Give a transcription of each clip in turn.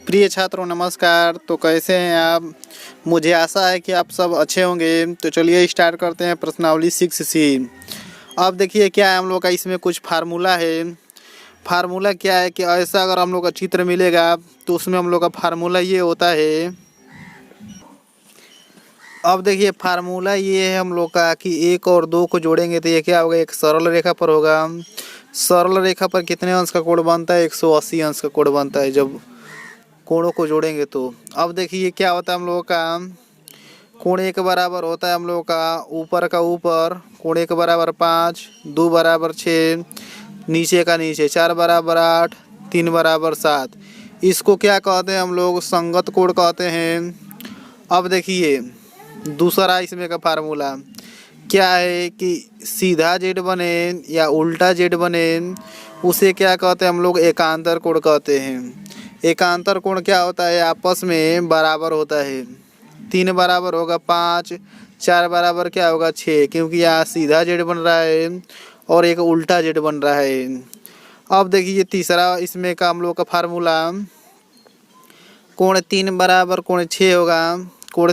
प्रिय छात्रों नमस्कार। तो कैसे हैं आप? मुझे आशा है कि आप सब अच्छे होंगे। तो चलिए स्टार्ट करते हैं प्रश्नावली 6C। अब देखिए क्या है हम लोग का इसमें कुछ फार्मूला है। फार्मूला क्या है कि ऐसा अगर हम लोग का चित्र मिलेगा तो उसमें हम लोग का फार्मूला ये होता है। अब देखिए फार्मूला ये है हम लोग का कि 1 और 2 को जोड़ेंगे तो ये क्या होगा, एक सरल रेखा पर होगा। सरल रेखा पर कितने अंश का कोण बनता है? 180 अंश का कोण बनता है जब कोणों को जोड़ेंगे तो। अब देखिए क्या होता है हम लोगों का, कोण 1 बराबर होता है हम लोगों का ऊपर का ऊपर, कोण 1 बराबर 5, 2 बराबर 6, नीचे का नीचे, 4 बराबर 8, 3 बराबर 7। इसको क्या कहते हैं हम लोग? संगत कोण कहते हैं। अब देखिए दूसरा इसमें का फार्मूला क्या है कि सीधा जेड बने या उल्टा जेड बने उसे क्या कहते हैं हम लोग? एकांतर कोण कहते हैं। एकांतर कोण क्या होता है? आपस में बराबर होता है। 3 बराबर होगा 5, 4 बराबर क्या होगा 6, क्योंकि यहाँ सीधा जेड बन रहा है और एक उल्टा जेड बन रहा है। अब देखिए तीसरा इसमें का हम लोग का फार्मूला, कोण 3 बराबर कोण 6 होगा। कोण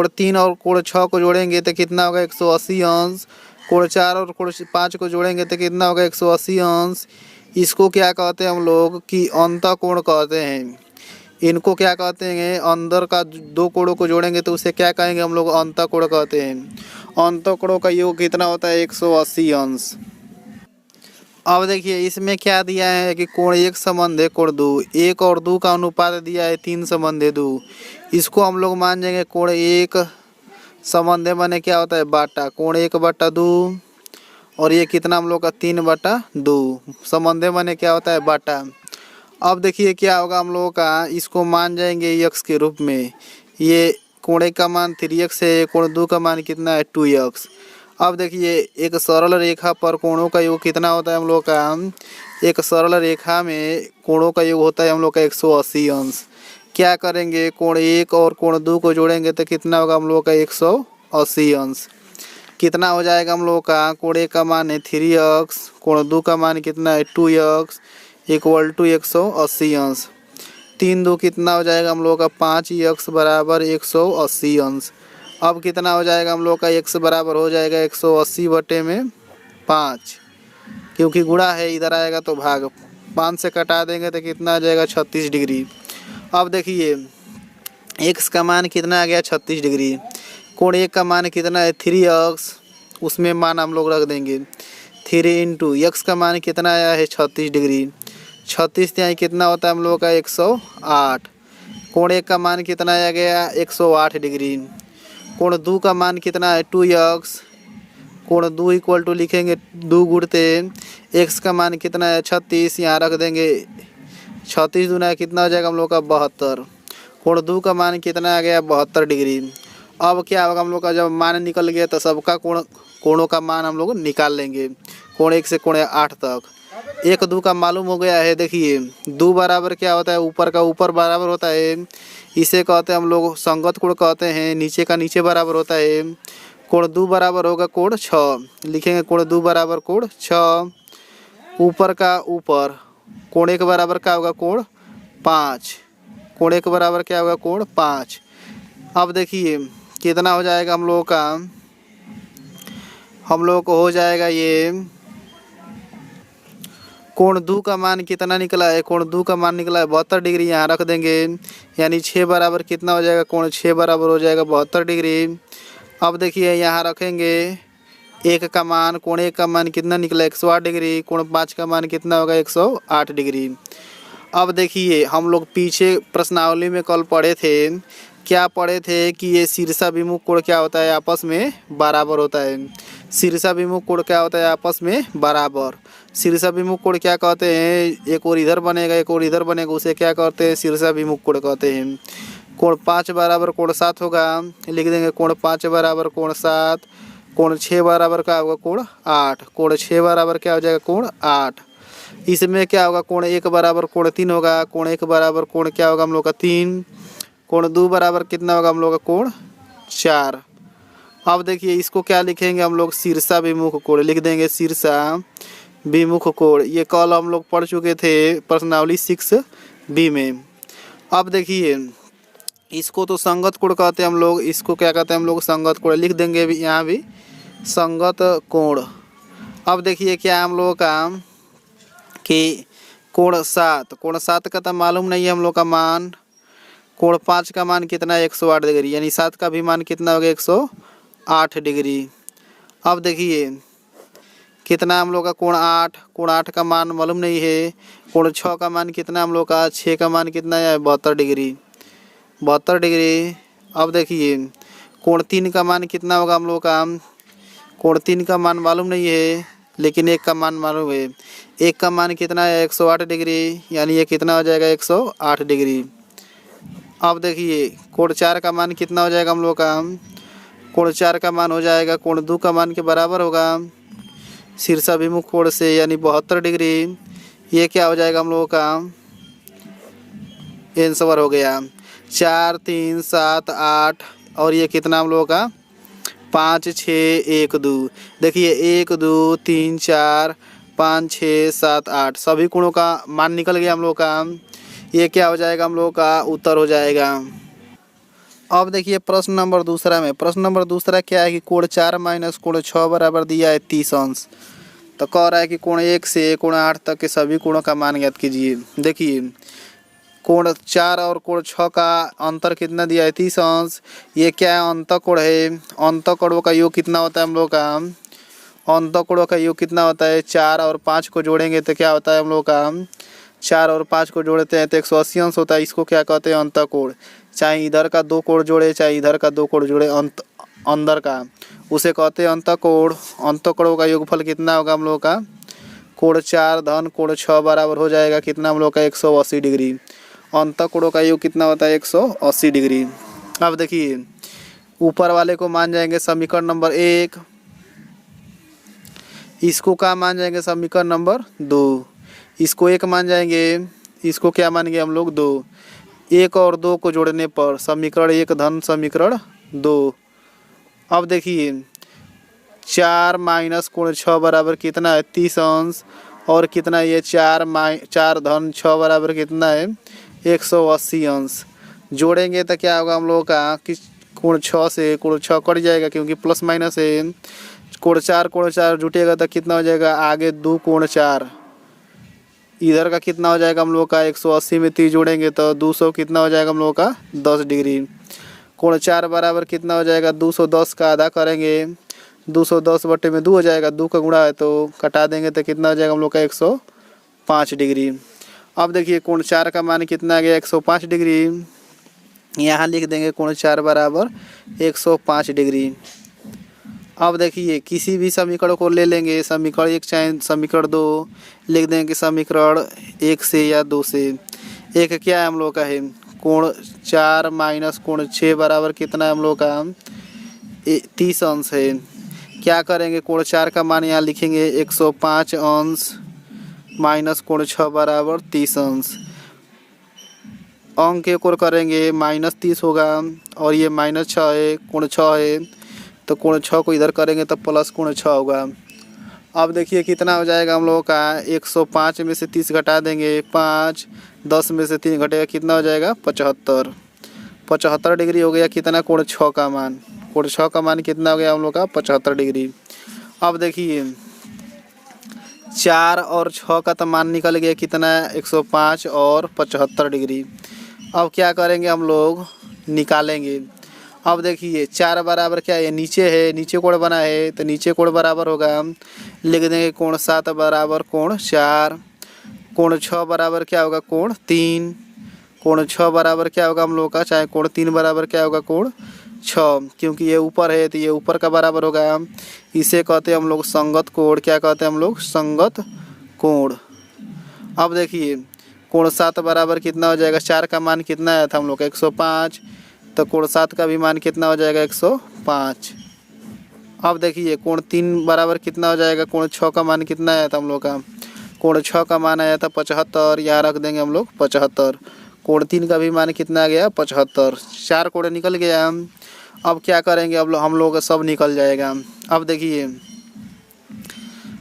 3 और कोण 6 को जोड़ेंगे तो कितना होगा? 180 अंश। कोण 4 और कोण 5 को जोड़ेंगे तो कितना होगा? 180 अंश। इसको क्या कहते हैं हम लोग कि अंतःकोण कहते हैं। इनको क्या कहते हैं? अंदर का 2 कोणों को जोड़ेंगे तो उसे क्या कहेंगे हम लोग? अंतःकोण कहते हैं। अंतःकोणों का योग कितना होता है? 180 अंश। अब देखिए इसमें क्या दिया है कि कोण 1 संबंध है कोण 2, 1 और 2 का अनुपात दिया है 3 संबंध है 2। इसको हम लोग मान जाएंगे कोण 1 संबंध बने क्या होता है? बाटा, कोण 1/2 और ये कितना हम लोग का 3/2 संबंध बने क्या होता है? बाटा। अब देखिए क्या होगा हम लोगों का, इसको मान जाएंगे x के रूप में। ये कोण 1 का मान 3x है, कोण 2 का मान कितना है? 2x। अब देखिए एक सरल रेखा पर कोणों का योग कितना होता है हम लोग का? एक सरल रेखा में कोणों का योग होता है हम लोग का 180 अंश। क्या करेंगे? कोण 1 और कोण 2 को जोड़ेंगे तो कितना होगा हम लोग का? 180 अंश। कितना हो जाएगा हम लोग का? कोण 1 का मान है 3x, कोण 2 का मान कितना है? 2x इक्वल टू 180 अंश। 3 2 कितना हो जाएगा हम लोग का? 5x बराबर 180 अंश। अब कितना हो जाएगा हम लोग का? x बराबर हो जाएगा 180 बटे में 5, क्योंकि गुणा है इधर आएगा तो भाग, 5 से कटा देंगे तो कितना आ जाएगा? 36 डिग्री। अब देखिए x का मान कितना आ गया? 36 डिग्री। कोण 1 का मान कितना है? 3x, उसमें मान हम लोग रख देंगे 3 इंटू x का मान कितना आया है? 36 डिग्री। 36 यहाँ कितना होता है हम लोग का? 108। कोण 1 का मान कितना आ गया? 108 डिग्री। कोण 2 का मान कितना है? 2x। कोण 2 इक्वल टू लिखेंगे 2 गुणते x का मान कितना है? 36, यहाँ रख देंगे 36 दूना कितना हो जाएगा हम लोग का? 72। कोण 2 का मान कितना आ गया? 72 डिग्री। अब क्या होगा हम लोग का? जब मान निकल गया तो सबका कोणों का मान हम लोग निकाल लेंगे, कोण 1 से कोण 8 तक। 1 2 का मालूम हो गया है। देखिए 2 बराबर क्या होता है? ऊपर का ऊपर बराबर होता है, इसे कहते हैं हम लोग संगत कोण कहते हैं। नीचे का नीचे बराबर होता है। कोण 2 बराबर होगा कोण 6, लिखेंगे कोण 2 बराबर कोण 6। ऊपर का ऊपर, कोण 1 बराबर क्या होगा? कोण 5। कोण 1 बराबर क्या होगा? कोण 5। अब देखिए कितना हो जाएगा हम लोगों का? हम लोग को हो जाएगा ये कोण 2 का मान कितना निकला है? कोण 2 का मान निकला है 72 डिग्री, यहाँ रख देंगे। यानी 6 बराबर कितना हो जाएगा? कोण 6 बराबर हो जाएगा 72 डिग्री। अब देखिए यहाँ रखेंगे 1 का मान, कोण 1 का मान कितना निकला? 108 डिग्री। कोण 5 का मान कितना होगा? 108 डिग्री। अब देखिए हम लोग पीछे प्रश्नावली में कल पढ़े थे, क्या पढ़े थे कि ये शीर्षाभिमुख कोण क्या होता है? आपस में बराबर होता है। शीर्षाभिमुख कोण क्या होता है? आपस में बराबर। शीर्षाभिमुख कोण क्या कहते हैं? एक और इधर बनेगा एक और इधर बनेगा, उसे क्या कहते हैं? शीर्षाभिमुख कोण कहते हैं। कोण 5 बराबर कोण 7 होगा, लिख देंगे कोण 5 बराबर कोण 7। कोण 6 बराबर क्या होगा? कोण 8। कोण 6 बराबर क्या हो जाएगा? कोण 8। इसमें क्या होगा? कोण 1 बराबर कोण 3 होगा। कोण 1 बराबर कोण क्या होगा हम लोग का? 3। कोण 2 बराबर कितना होगा हम लोग का? कोण 4। अब देखिए इसको क्या लिखेंगे हम लोग? शीर्षाभिमुख कोण लिख देंगे, शीर्षाभिमुख कोण। ये कल हम लोग पढ़ चुके थे प्रश्नावली 6B में। अब देखिए इसको तो संगत कोण कहते हैं हम लोग, इसको क्या कहते हैं हम लोग, संगत कोण लिख देंगे भी यहाँ भी संगत कोण। अब देखिए क्या हम लोग का कि कोण 7 का तो मालूम नहीं है हम लोग का मान। कोण 5 का मान कितना है 108 डिग्री, यानी 7 का भी मान कितना हो गया 108 डिग्री। अब देखिए कितना हम लोग का कोण 8 का मान मालूम नहीं है। कोण 6 का मान कितना हम लोग का, 6 का मान कितना है 72 डिग्री, 72 डिग्री। अब देखिए कोण 3 का मान कितना होगा हम लोग का, कोण 3 का मान मालूम नहीं है लेकिन 1 का मान मालूम है। 1 का मान कितना है 108 डिग्री, यानी ये कितना हो जाएगा 108 डिग्री। अब देखिए कोण 4 का मान कितना हो जाएगा हम लोग का, कोण 4 का मान हो जाएगा कोण 2 का मान के बराबर होगा शीर्षाभिमुख कोण से, यानी 72 डिग्री। ये क्या हो जाएगा हम लोगों का आंसर हो गया 4 3 7 8 और ये कितना हम लोगों का 5 6 1 2। देखिए 1 2 3 4 5 6 7 8 सभी कोणों का मान निकल गया हम लोग का। ये क्या हो जाएगा हम लोग का उत्तर हो जाएगा। अब देखिए प्रश्न नंबर दूसरा में, प्रश्न नंबर दूसरा क्या है कि कोण 4 माइनस कोण 6 बराबर दिया है 30 अंश। तो कह रहा है कि कोण 1 से कोण 8 तक के सभी कोणों का मान ज्ञात कीजिए। देखिए कोण 4 और कोण 6 का अंतर कितना दिया है 30 अंश। ये क्या है अंतःकोण है, अंतःकोणों का योग कितना होता है हम लोग का, अंतःकोणों का योग कितना होता है 4 और 5 को जोड़ेंगे तो क्या होता है हम लोग का, 4 और 5 को जोड़ते हैं तो 180 अंश होता है। इसको क्या कहते हैं अंतःकोण। चाहे इधर का 2 कोण जोड़े चाहे इधर का 2 कोण जोड़े अंदर का, उसे कहते हैं अंतःकोण। अंतःकोणों का योगफल कितना होगा हम लोग का, कोण 4 धन कोण 6 बराबर हो जाएगा कितना हम लोग का 180 डिग्री। अंतःकोणों का योग कितना होता है 180 डिग्री। अब देखिए ऊपर वाले को मान जाएंगे समीकरण नंबर 1, इसको क्या मान जाएंगे समीकरण नंबर 2, इसको 1 मान जाएंगे, इसको क्या मानेंगे हम लोग 2। 1 और 2 को जोड़ने पर समीकरण 1 धन समीकरण 2। अब देखिए 4 माइनस कोण 6 बराबर कितना है 30 अंश और कितना ये 4 धन 6 बराबर कितना है 180 अंश। जोड़ेंगे तो क्या होगा हम लोगों का कि कोण 6 से कोण 6 कट जाएगा क्योंकि प्लस माइनस है। कोण 4 जुटेगा तो कितना हो जाएगा आगे 2 कोण 4, इधर का कितना हो जाएगा हम लोग का 180 में 30 जोड़ेंगे तो 200 कितना हो जाएगा हम लोग का 10 डिग्री। कोण 4 बराबर कितना हो जाएगा 210 का आधा करेंगे 210 बटे में 2 हो जाएगा, 2 का गुणा है तो कटा देंगे तो कितना हो जाएगा हम लोग का 105 डिग्री। अब देखिए कोण 4 का मान कितना आ गया 105 डिग्री, यहाँ लिख देंगे कोण 4 बराबर 105 डिग्री। अब देखिए किसी भी समीकरण को ले लेंगे, समीकरण 1 चाहे समीकरण 2, लिख देंगे समीकरण 1 से या 2 से। एक क्या है हम लोग का है कोण 4 माइनस कोण 6 बराबर कितना है हम लोग का 30 अंश है। क्या करेंगे कोण 4 का मान यहाँ लिखेंगे 105 अंश माइनस कोण 6 बराबर 30 अंश। अंक एक और करेंगे माइनस 30 होगा और ये माइनस 6 है, कोण 6 है तो कोण 6 को इधर करेंगे तो प्लस कोण 6 होगा। अब देखिए कितना हो जाएगा हम लोगों का 105 में से 30 घटा देंगे 5, 10 में से 3 घटेगा कितना हो जाएगा 75 डिग्री हो गया कितना कोण 6 का मान। कोण 6 का मान कितना हो गया हम लोग का 75 डिग्री। अब देखिए 4 और 6 का तो मान निकल गया कितना 105 और 75 डिग्री। अब क्या करेंगे हम लोग निकालेंगे। अब देखिए 4 बराबर क्या है नीचे है, नीचे कोण बना है तो नीचे कोण बराबर होगा, लिख देंगे कोण 7 बराबर कोण 4। कोण 6 बराबर क्या होगा कोण 3, कोण 6 बराबर क्या होगा हम लोग का चाहे कोण 3 बराबर क्या होगा कोण 6, क्योंकि ये ऊपर है तो ये ऊपर का बराबर होगा। इसे कहते हैं हम लोग संगत कोण। क्या कहते हैं हम लोग संगत कोण। अब देखिए कोण 7 बराबर कितना हो जाएगा, 4 का मान कितना आया था हम लोग का 105 तो कोण 7 का भी मान कितना हो जाएगा 105। अब देखिए कोण 3 बराबर कितना हो जाएगा, कोण 6 का मान कितना आया था हम लोग का, कोण 6 का मान आया था 75, यहाँ रख देंगे हम लोग 75। कोण 3 का भी मान कितना आ गया 75, 4 कोण निकल गया। अब क्या करेंगे अब हम लोग का सब निकल जाएगा। अब देखिए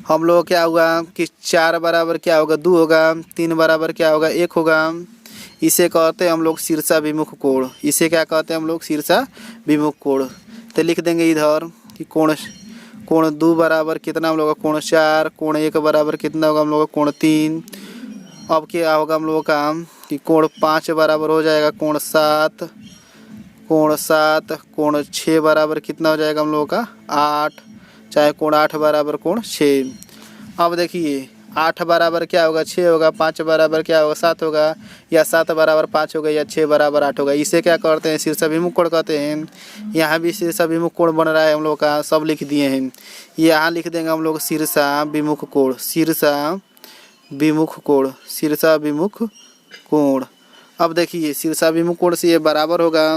हम लोग क्या होगा कि 4 बराबर क्या होगा 2 होगा, 3 बराबर क्या होगा 1 होगा, इसे कहते हैं हम लोग शीर्षाभिमुख कोण। इसे क्या कहते हैं हम लोग? शीर्षाभिमुख कोण। तो लिख देंगे इधर कि कोण कोण 2 बराबर कितना हम लोग का? कोण 4। कोण 1 बराबर कितना होगा हम लोग का? कोण 3। अब क्या होगा हम लोग का कि कोण 5 बराबर हो जाएगा कोण 7। कोण 7। कोण 6 बराबर कितना हो जाएगा हम लोग का? 8। चाहे कोण 8 बराबर कोण 6। अब देखिए 8 बराबर क्या होगा? 6 होगा। 5 बराबर क्या होगा? 7 होगा। या 7 बराबर 5 होगा या 6 बराबर 8 होगा। इसे क्या करते हैं? शीर्षाभिमुख कोण कहते हैं। यहाँ भी शीर्षाभिमुख कोण बन रहा है हम लोग का, सब लिख दिए हैं। यहाँ लिख देंगे हम लोग शीर्षाभिमुख कोण। शीर्षाभिमुख कोण। शीर्षाभिमुख कोण। अब देखिए शीर्षाभिमुख कोण से ये बराबर होगा।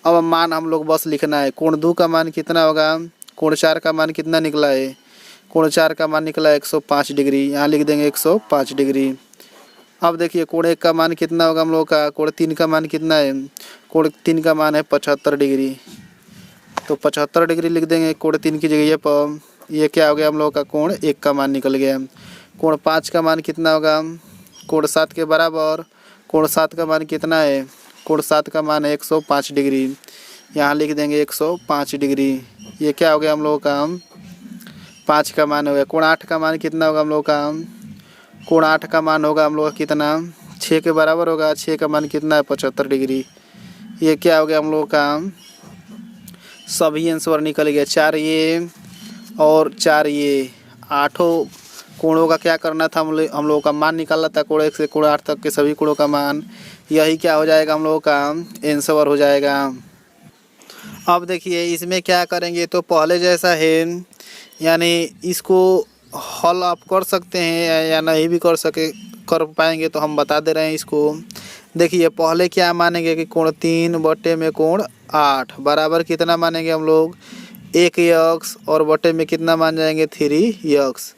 अब मान हम लोग बस लिखना है। कोण 2 का मान कितना होगा? कोण 4 का मान कितना निकला है? कोण 4 का मान निकला 105 डिग्री। यहाँ लिख देंगे 105 डिग्री। अब देखिए कोण 1 का मान कितना होगा हम लोग का? कोण 3 का मान कितना है? कोण 3 का मान है 75 डिग्री। तो 75 डिग्री लिख देंगे कोण 3 की जगह पर। ये क्या हो गया हम लोग का? कोण 1 का मान निकल गया। कोण 5 का मान कितना होगा? कोण 7 के बराबर। कोण 7 का मान कितना है? कोण 7 का मान है 105 डिग्री। यहाँ लिख देंगे 105 डिग्री। ये क्या हो गया हम लोग का? 5 का मान हो गया। कोण 8 का मान कितना होगा हम लोग का? कोण 8 का मान होगा हम लोग का कितना? 6 के बराबर होगा। 6 का मान कितना है? 75 डिग्री। ये क्या हो गया हम लोग का? सभी आंसर निकल गया। 4 ये और 4 ये। 8 कोणों का क्या करना था? हम लोगों का मान निकालना था। कोण 1 से कोण 8 तक के सभी कोणों का मान। यही क्या हो जाएगा हम लोगों का? आंसर हो जाएगा। अब देखिए इसमें क्या करेंगे, तो पहले जैसा है, यानी इसको हल आप कर सकते हैं या नहीं भी कर पाएंगे, तो हम बता दे रहे हैं इसको। देखिए पहले क्या मानेंगे कि कोण 3 बटे में कोण 8 बराबर कितना मानेंगे हम लोग? 1x। और बटे में कितना मान जाएंगे? 3x।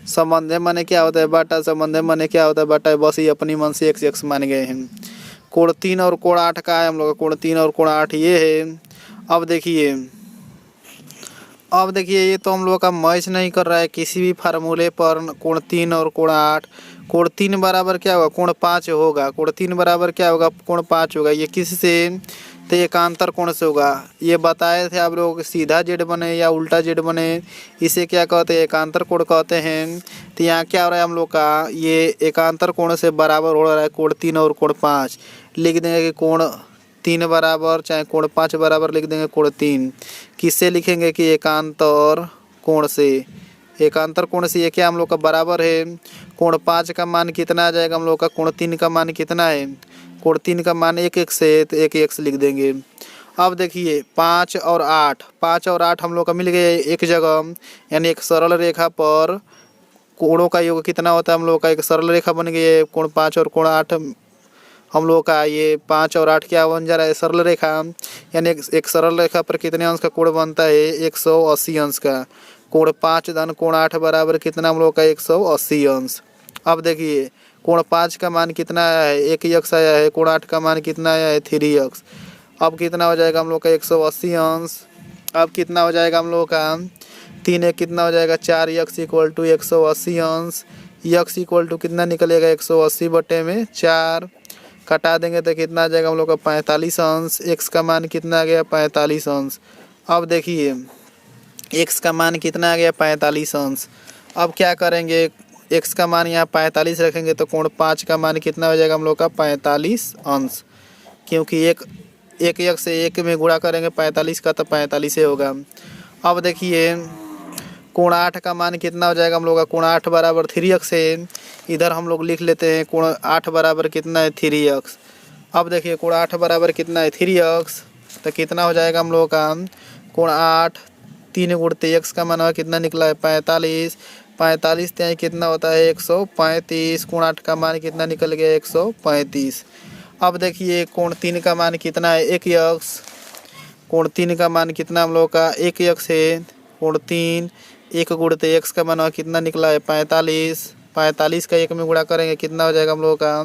संबंध माने क्या होता है? बटा। संबंध माने क्या होता है? बटा। बस ये अपनी मन से x मान गए हैं। कोण 3 और कोण 8 का है हम लोग। कोण 3 और कोण 8 ये है। अब देखिए ये तो हम लोग का मैच नहीं कर रहा है किसी भी फार्मूले पर। कोण 3 और कोण 8। कोण 3 बराबर क्या होगा? कोण 5 होगा। कोण 3 बराबर क्या होगा? कोण 5 होगा। ये किससे? तो एकांतर कोण से होगा। ये बताए थे आप लोग, सीधा जेड बने या उल्टा जेड बने, इसे क्या कहते हैं? एकांतर कोण कहते हैं। तो यहाँ क्या हो रहा है हम लोग का? ये एकांतर कोण से बराबर हो रहा है कोण 3 और कोण 5। लिख देंगे कि कोण 3 बराबर, चाहे कोण 5 बराबर लिख देंगे कोण 3। किससे लिखेंगे? कि एकांतर कोण से। एकांतर कोण से ये क्या हम लोग का बराबर है? कोण 5 का मान कितना आ जाएगा हम लोग का? कोण 3 का मान कितना है? कोण 3 का मान 1x है, तो 1x लिख देंगे। अब देखिए 5 और 8 हम लोग का मिल गए एक जगह, यानी एक सरल रेखा पर कोणों का योग कितना होता है हम लोग का? एक सरल रेखा बन गई है। कोण 5 और कोण 8 हम लोग का, ये 5 और 8 क्या बन जा रहा है? सरल रेखा। यानी एक सरल रेखा पर कितने अंश का कोण बनता है? 180 अंश का। कोण 5 धन कोण 8 बराबर कितना हम लोग का? 180 अंश। अब देखिए कोण 5 का मान कितना आया है? 1x आया है। कोण 8 का मान कितना आया है? 3x। अब कितना हो जाएगा हम लोग का? 180 अंश। अब कितना हो जाएगा हम लोग का? 3 1 कितना हो जाएगा? 4x इक्वल टू 180 अंश। x इक्वल टू कितना निकलेगा? 180 बटे में 4। कटा देंगे तो कितना आ जाएगा हम लोग का? 45 अंश। x का मान कितना आ गया? 45 अंश। अब देखिए x का मान कितना आ गया? 45 अंश। अब क्या करेंगे? x का मान यहाँ 45 रखेंगे तो कोण 5 का मान कितना हो जाएगा हम लोग का? 45 अंश। क्योंकि एक x से 1 में गुणा करेंगे 45 का, तो 45 होगा। अब देखिए कोण 8 का मान कितना हो जाएगा हम लोग का? कोण 8 बराबर 3x है। इधर हम लोग लिख लेते हैं कोण 8 बराबर कितना है? 3x। अब देखिए कोण 8 बराबर कितना है? 3x। तो कितना हो जाएगा हम लोग का? कोण 8 3 गुणते x का मान कितना निकला है? 45। 45 त्याई कितना होता है? 135। कोण 8 का मान कितना निकल गया? 135। अब देखिए कोण 3 का मान कितना है? 1x। कोण 3 का मान कितना हम लोग का? 1x है। कोण 3 1 गुणते x का मान कितना निकला है? 45। 45 का 1 में गुणा करेंगे कितना हो जाएगा हम लोग का?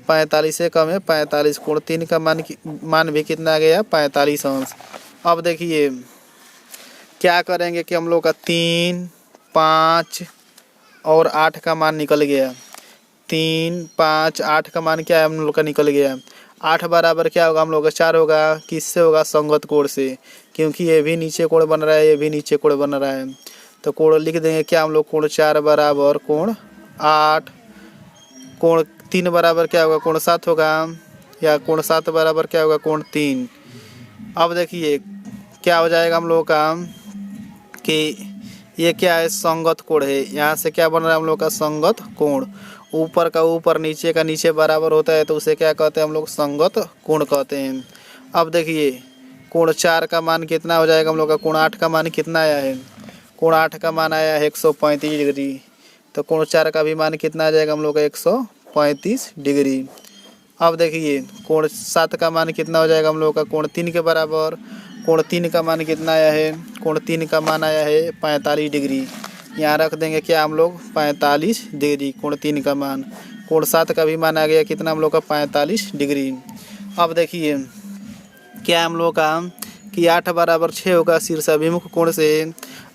45 से कम है 45। कोण 3 का मान भी कितना आ गया? 45 अंश। अब देखिए क्या करेंगे कि हम लोग का 3 5 और 8 का मान निकल गया। 3 5 8 का मान क्या है हम लोग का निकल गया। 8 बराबर क्या होगा हम लोग का 4 होगा। किससे होगा? संगत कोण से, क्योंकि ये भी नीचे कोण बन रहा है, ये भी नीचे कोण बन रहा है। तो कोण लिख देंगे क्या हम लोग, कोण 4 बराबर कोण 8। कोण 3 बराबर क्या होगा? कोण 7 होगा, या कोण 7 बराबर क्या होगा? कोण 3। अब देखिए क्या हो जाएगा हम लोग का कि ये क्या है? संगत कोण है। यहाँ से क्या बन रहा है हम लोग का? संगत कोण। ऊपर का ऊपर नीचे का नीचे बराबर होता है तो उसे क्या कहते हैं हम लोग? संगत कोण कहते हैं। अब देखिए कोण 4 का मान कितना हो जाएगा हम लोग का? कोण 8 का मान कितना आया है? कोण 8 का मान आया है 135 डिग्री। तो कोण 4 का भी मान कितना आ जाएगा हम लोग का? 135 डिग्री। अब देखिए कोण 7 का मान कितना हो जाएगा हम लोग का? कोण 3 के बराबर। कोण 3 का मान कितना आया है? कोण 3 का मान आया है 45 डिग्री। यहाँ रख देंगे क्या हम लोग? 45 डिग्री कोण 3 का मान। कोण 7 का भी मान आ गया कितना हम लोग का? 45 डिग्री। अब देखिए क्या हम लोग का कि 8 बराबर 6 होगा शीर्षाभिमुख कोण से।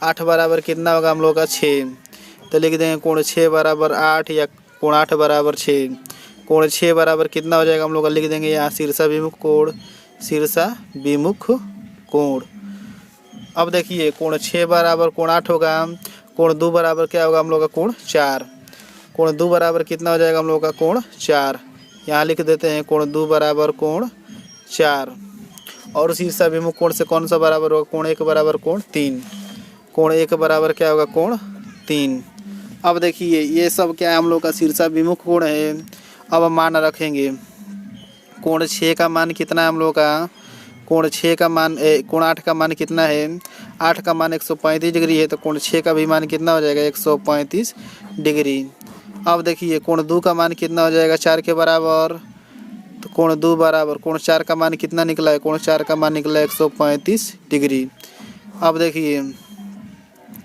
8 बराबर कितना होगा हम लोग का? 6। तो लिख देंगे कोण 6 बराबर 8 या कोण 8 बराबर 6। कोण 6 बराबर कितना हो जाएगा हम लोग का? लिख देंगे यहाँ शीर्षाभिमुख कोण, शीर्षाभिमुख कोण। अब देखिए कोण 6 बराबर कोण 8 होगा। कोण 2 बराबर क्या होगा हम लोग का? कोण 4। कोण 2 बराबर कितना हो जाएगा हम लोग का? कोण 4। यहाँ लिख देते हैं कोण 2 बराबर कोण 4। और शीर्षाभिमुख कोण से कौन सा बराबर होगा? कोण 1 बराबर कोण 3। कोण 1 बराबर क्या होगा? कोण 3। अब देखिए ये सब क्या है हम लोग का? शीर्षाभिमुख कोण है। अब हम मान रखेंगे कोण 6 का मान कितना है हम लोग का? कोण 6 का मान कोण 8 का मान कितना है? 8 का मान 135 डिग्री है, तो कोण 6 का भी मान कितना हो जाएगा? 135 डिग्री। अब देखिए कोण 2 का मान कितना हो जाएगा? 4 के बराबर। तो कोण 2 बराबर कोण 4 का मान कितना निकला है? कोण 4 का मान निकला है 135 डिग्री। अब देखिए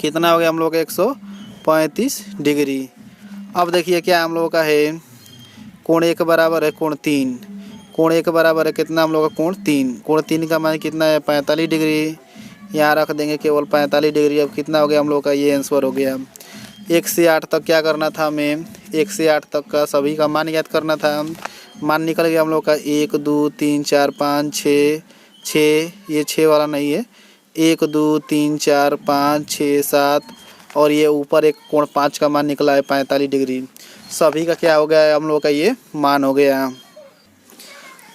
कितना हो गया हम लोग का? 135 डिग्री। अब देखिए क्या हम लोगों का है? कोण 1 बराबर है कोण 3। कोण 1 बराबर है कितना हम लोग का? कोण 3। कोण 3 का मान कितना है? 45 डिग्री। यहाँ रख देंगे केवल 45 डिग्री। अब कितना हो गया हम लोग का? ये आंसर हो गया। 1 से 8 तक क्या करना था हमें? 1 से 8 तक का सभी का मान याद करना था। मान निकल गया हम लोग का 1 2 3 4 5 6 6। ये 6 वाला नहीं है। 1 2 3 4 5 6 7 और ये ऊपर एक कोण 5 का मान निकला है 45 डिग्री। सभी का क्या हो गया है हम लोग का? ये मान हो गया।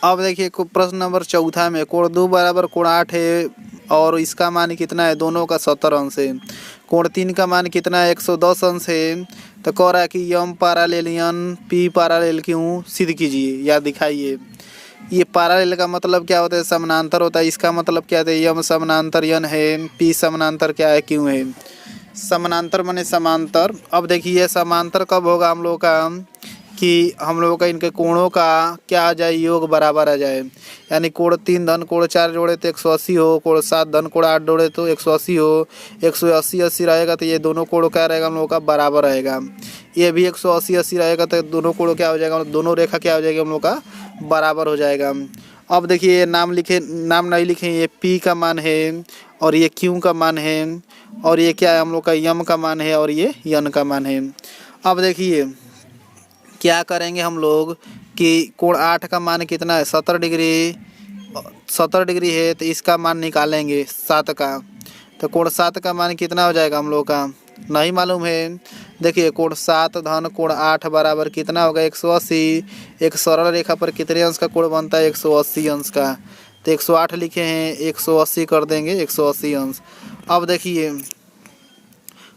अब देखिए प्रश्न नंबर 4 में कोण 2 बराबर कोण 8 है और इसका मान कितना है? दोनों का 70 अंश है। कोण 3 का मान कितना है? 110 अंश है। तो कह रहा है कि यम पैरेलल यन पी पैरेलल क्यों सिद्ध कीजिए या दिखाइए। ये पैरेलल का मतलब क्या होता है? समानांतर होता है। इसका मतलब क्या है? यम समानांतर यन है, पी समानांतर क्या है? क्यों है। समानांतर माने समांतर। अब देखिए समांतर कब होगा हम लोग का? कि हम लोगों का इनके कोणों का क्या आ जाए? योग बराबर आ जाए। यानी कोण 3 धन कोण 4 जोड़े तो 180 हो, कोण 7 धन कोण 8 जोड़े तो 180 हो। 180 80 रहेगा तो ये दोनों कोणों क्या रहेगा हम लोगों का? बराबर रहेगा। ये भी 180 80 रहेगा तो दोनों कोणों क्या हो जाएगा? दोनों रेखा क्या हो जाएगी हम लोग का? बराबर हो जाएगा। अब देखिए ये नाम लिखे, नाम नहीं लिखे। ये पी का मान है और ये क्यू का मान है और ये क्या है हम लोग का? यम का मान है और ये यन का मान है। अब देखिए क्या करेंगे हम लोग कि कोण 8 का मान कितना है? 70 डिग्री। 70 डिग्री है तो इसका मान निकालेंगे 7 का। तो कोण 7 का मान कितना हो जाएगा हम लोग का? नहीं मालूम है। देखिए कोण 7 धन कोण 8 बराबर कितना होगा? 180। एक सरल रेखा पर कितने अंश का कोण बनता है? 180 अंश का। तो 108 लिखे हैं, 180 कर देंगे 180 अंश। अब देखिए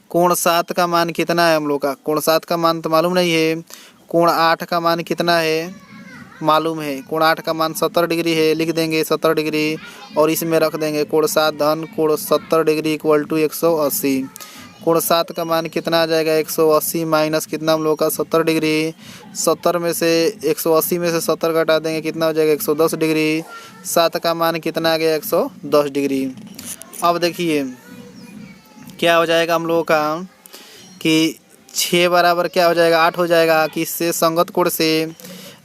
कोण 7 का मान कितना है हम लोग का? कोण 7 का मान तो मालूम नहीं है। कोण 8 का मान कितना है? मालूम है। कोण 8 का मान 70 डिग्री है। लिख देंगे 70 डिग्री और इसमें रख देंगे कोण 7 धन कोण 70 डिग्री इक्वल टू 180। कोण 7 का मान कितना आ जाएगा? 180 माइनस कितना हम लोग का? 70 डिग्री। 70 में से 180 में से 70 घटा देंगे कितना हो जाएगा? 110 डिग्री। 7 का मान कितना आ गया? 110 डिग्री। अब देखिए क्या हो जाएगा हम लोगों का कि 6 बराबर क्या हो जाएगा? 8 हो जाएगा। कि इससे संगत कोण से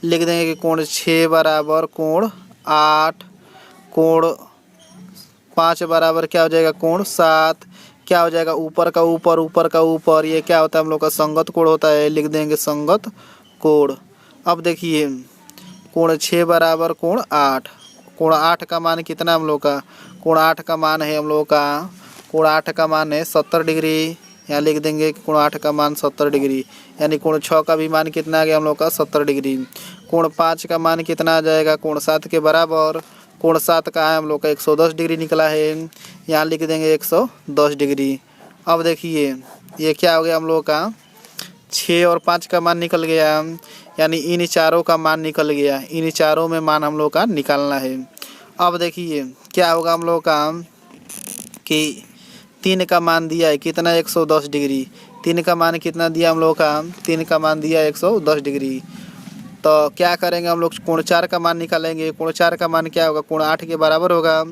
लिख देंगे कि कोण 6 बराबर कोण 8। कोण 5 बराबर क्या हो जाएगा? कोण 7। क्या हो जाएगा? ऊपर का ऊपर ऊपर का ऊपर ये क्या होता है हम लोग का? संगत कोण होता है। लिख देंगे संगत कोण। अब देखिए कोण 6 बराबर कोण 8। कोण 8 का मान कितना हम लोग का, कोण 8 का मान है हम लोग का, कोण 8 का मान है 70 डिग्री। यहाँ लिख देंगे कोण 8 का मान 70 डिग्री। यानी कोण 6 का भी मान कितना आ गया हम लोग का 70 डिग्री। कोण 5 का मान कितना आ जाएगा, कोण 7 के बराबर। कोण 7 का है हम लोग का 110 डिग्री निकला है। यहाँ लिख देंगे 110 डिग्री। अब देखिए ये क्या हो गया हम लोग का, 6 और 5 का मान निकल गया। यानी इन चारों का मान निकल गया। इन चारों में मान हम लोग का निकालना है। अब देखिए क्या होगा हम लोग का कि 3 का मान दिया है कितना 110 डिग्री। 3 का मान कितना दिया हम लोग का, 3 का मान दिया 110 डिग्री। तो क्या करेंगे हम लोग, कोण 4 का मान निकालेंगे। कोण 4 का मान क्या होगा, कोण 8 के बराबर होगा।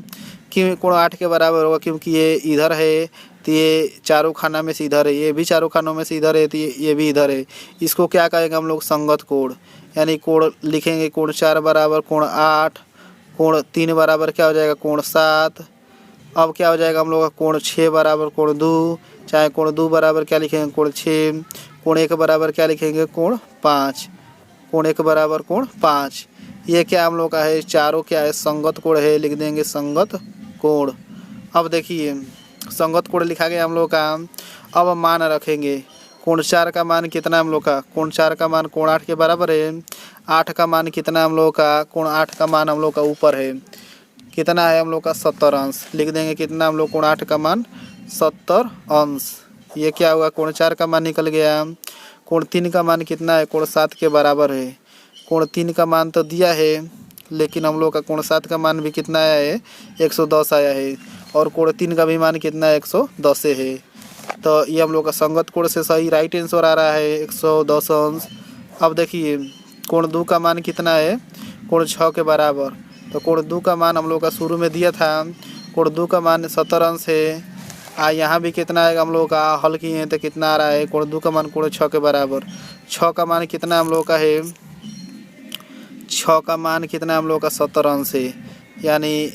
क्यों कोण 8 के बराबर होगा, क्योंकि ये इधर है तो ये चारों खाना में से इधर है, ये भी चारों खानों में से इधर है तो ये भी इधर है। इसको क्या कहेंगे हम लोग, संगत कोण। यानी कोण लिखेंगे कोण 4 बराबर कोण 8, कोण 3 बराबर क्या हो जाएगा कोण 7। अब क्या हो जाएगा हम लोग का कोण 6 बराबर कोण 2, चाहे कोण 2 बराबर क्या लिखेंगे कोण 6। कोण 1 बराबर क्या लिखेंगे कोण 5। कोण 1 बराबर कोण 5। ये क्या हम लोग का है, चारों क्या है संगत कोण है, लिख देंगे संगत कोण। अब देखिए संगत कोण लिखा गया हम लोग का। अब हम मान रखेंगे, कोण 4 का मान कितना हम लोग का, कोण 4 का मान कोण 8 के बराबर है। 8 का मान कितना हम लोग का, कोण 8 का मान हम लोग का ऊपर है, कितना है हम लोग का 70 अंश। लिख देंगे कितना हम लोग कोण 8 का मान 70 अंश। ये क्या हुआ, कोण 4 का मान निकल गया। कोण 3 का मान कितना है, कोण 7 के बराबर है। कोण 3 का मान तो दिया है, लेकिन हम लोग का कोण 7 का मान भी कितना आया है 110 आया है। और कोण 3 का भी मान कितना है 110 है। तो ये हम लोग का संगत कोण से सही राइट आंसर आ रहा है 110 अंश। अब देखिए कोण 2 का मान कितना है, कोण 6 के बराबर। तो कोण 2 का मान हम लोग का शुरू में दिया था, कोण 2 का मान 70 अंश है। यहाँ भी कितना आएगा हम लोग का, हल किए हैं तो कितना आ रहा है, कोण 2 का मान कोण 6 के बराबर। 6 का मान कितना हम लोग का है, 6 का मान कितना हम लोग का 70 अंश है। यानी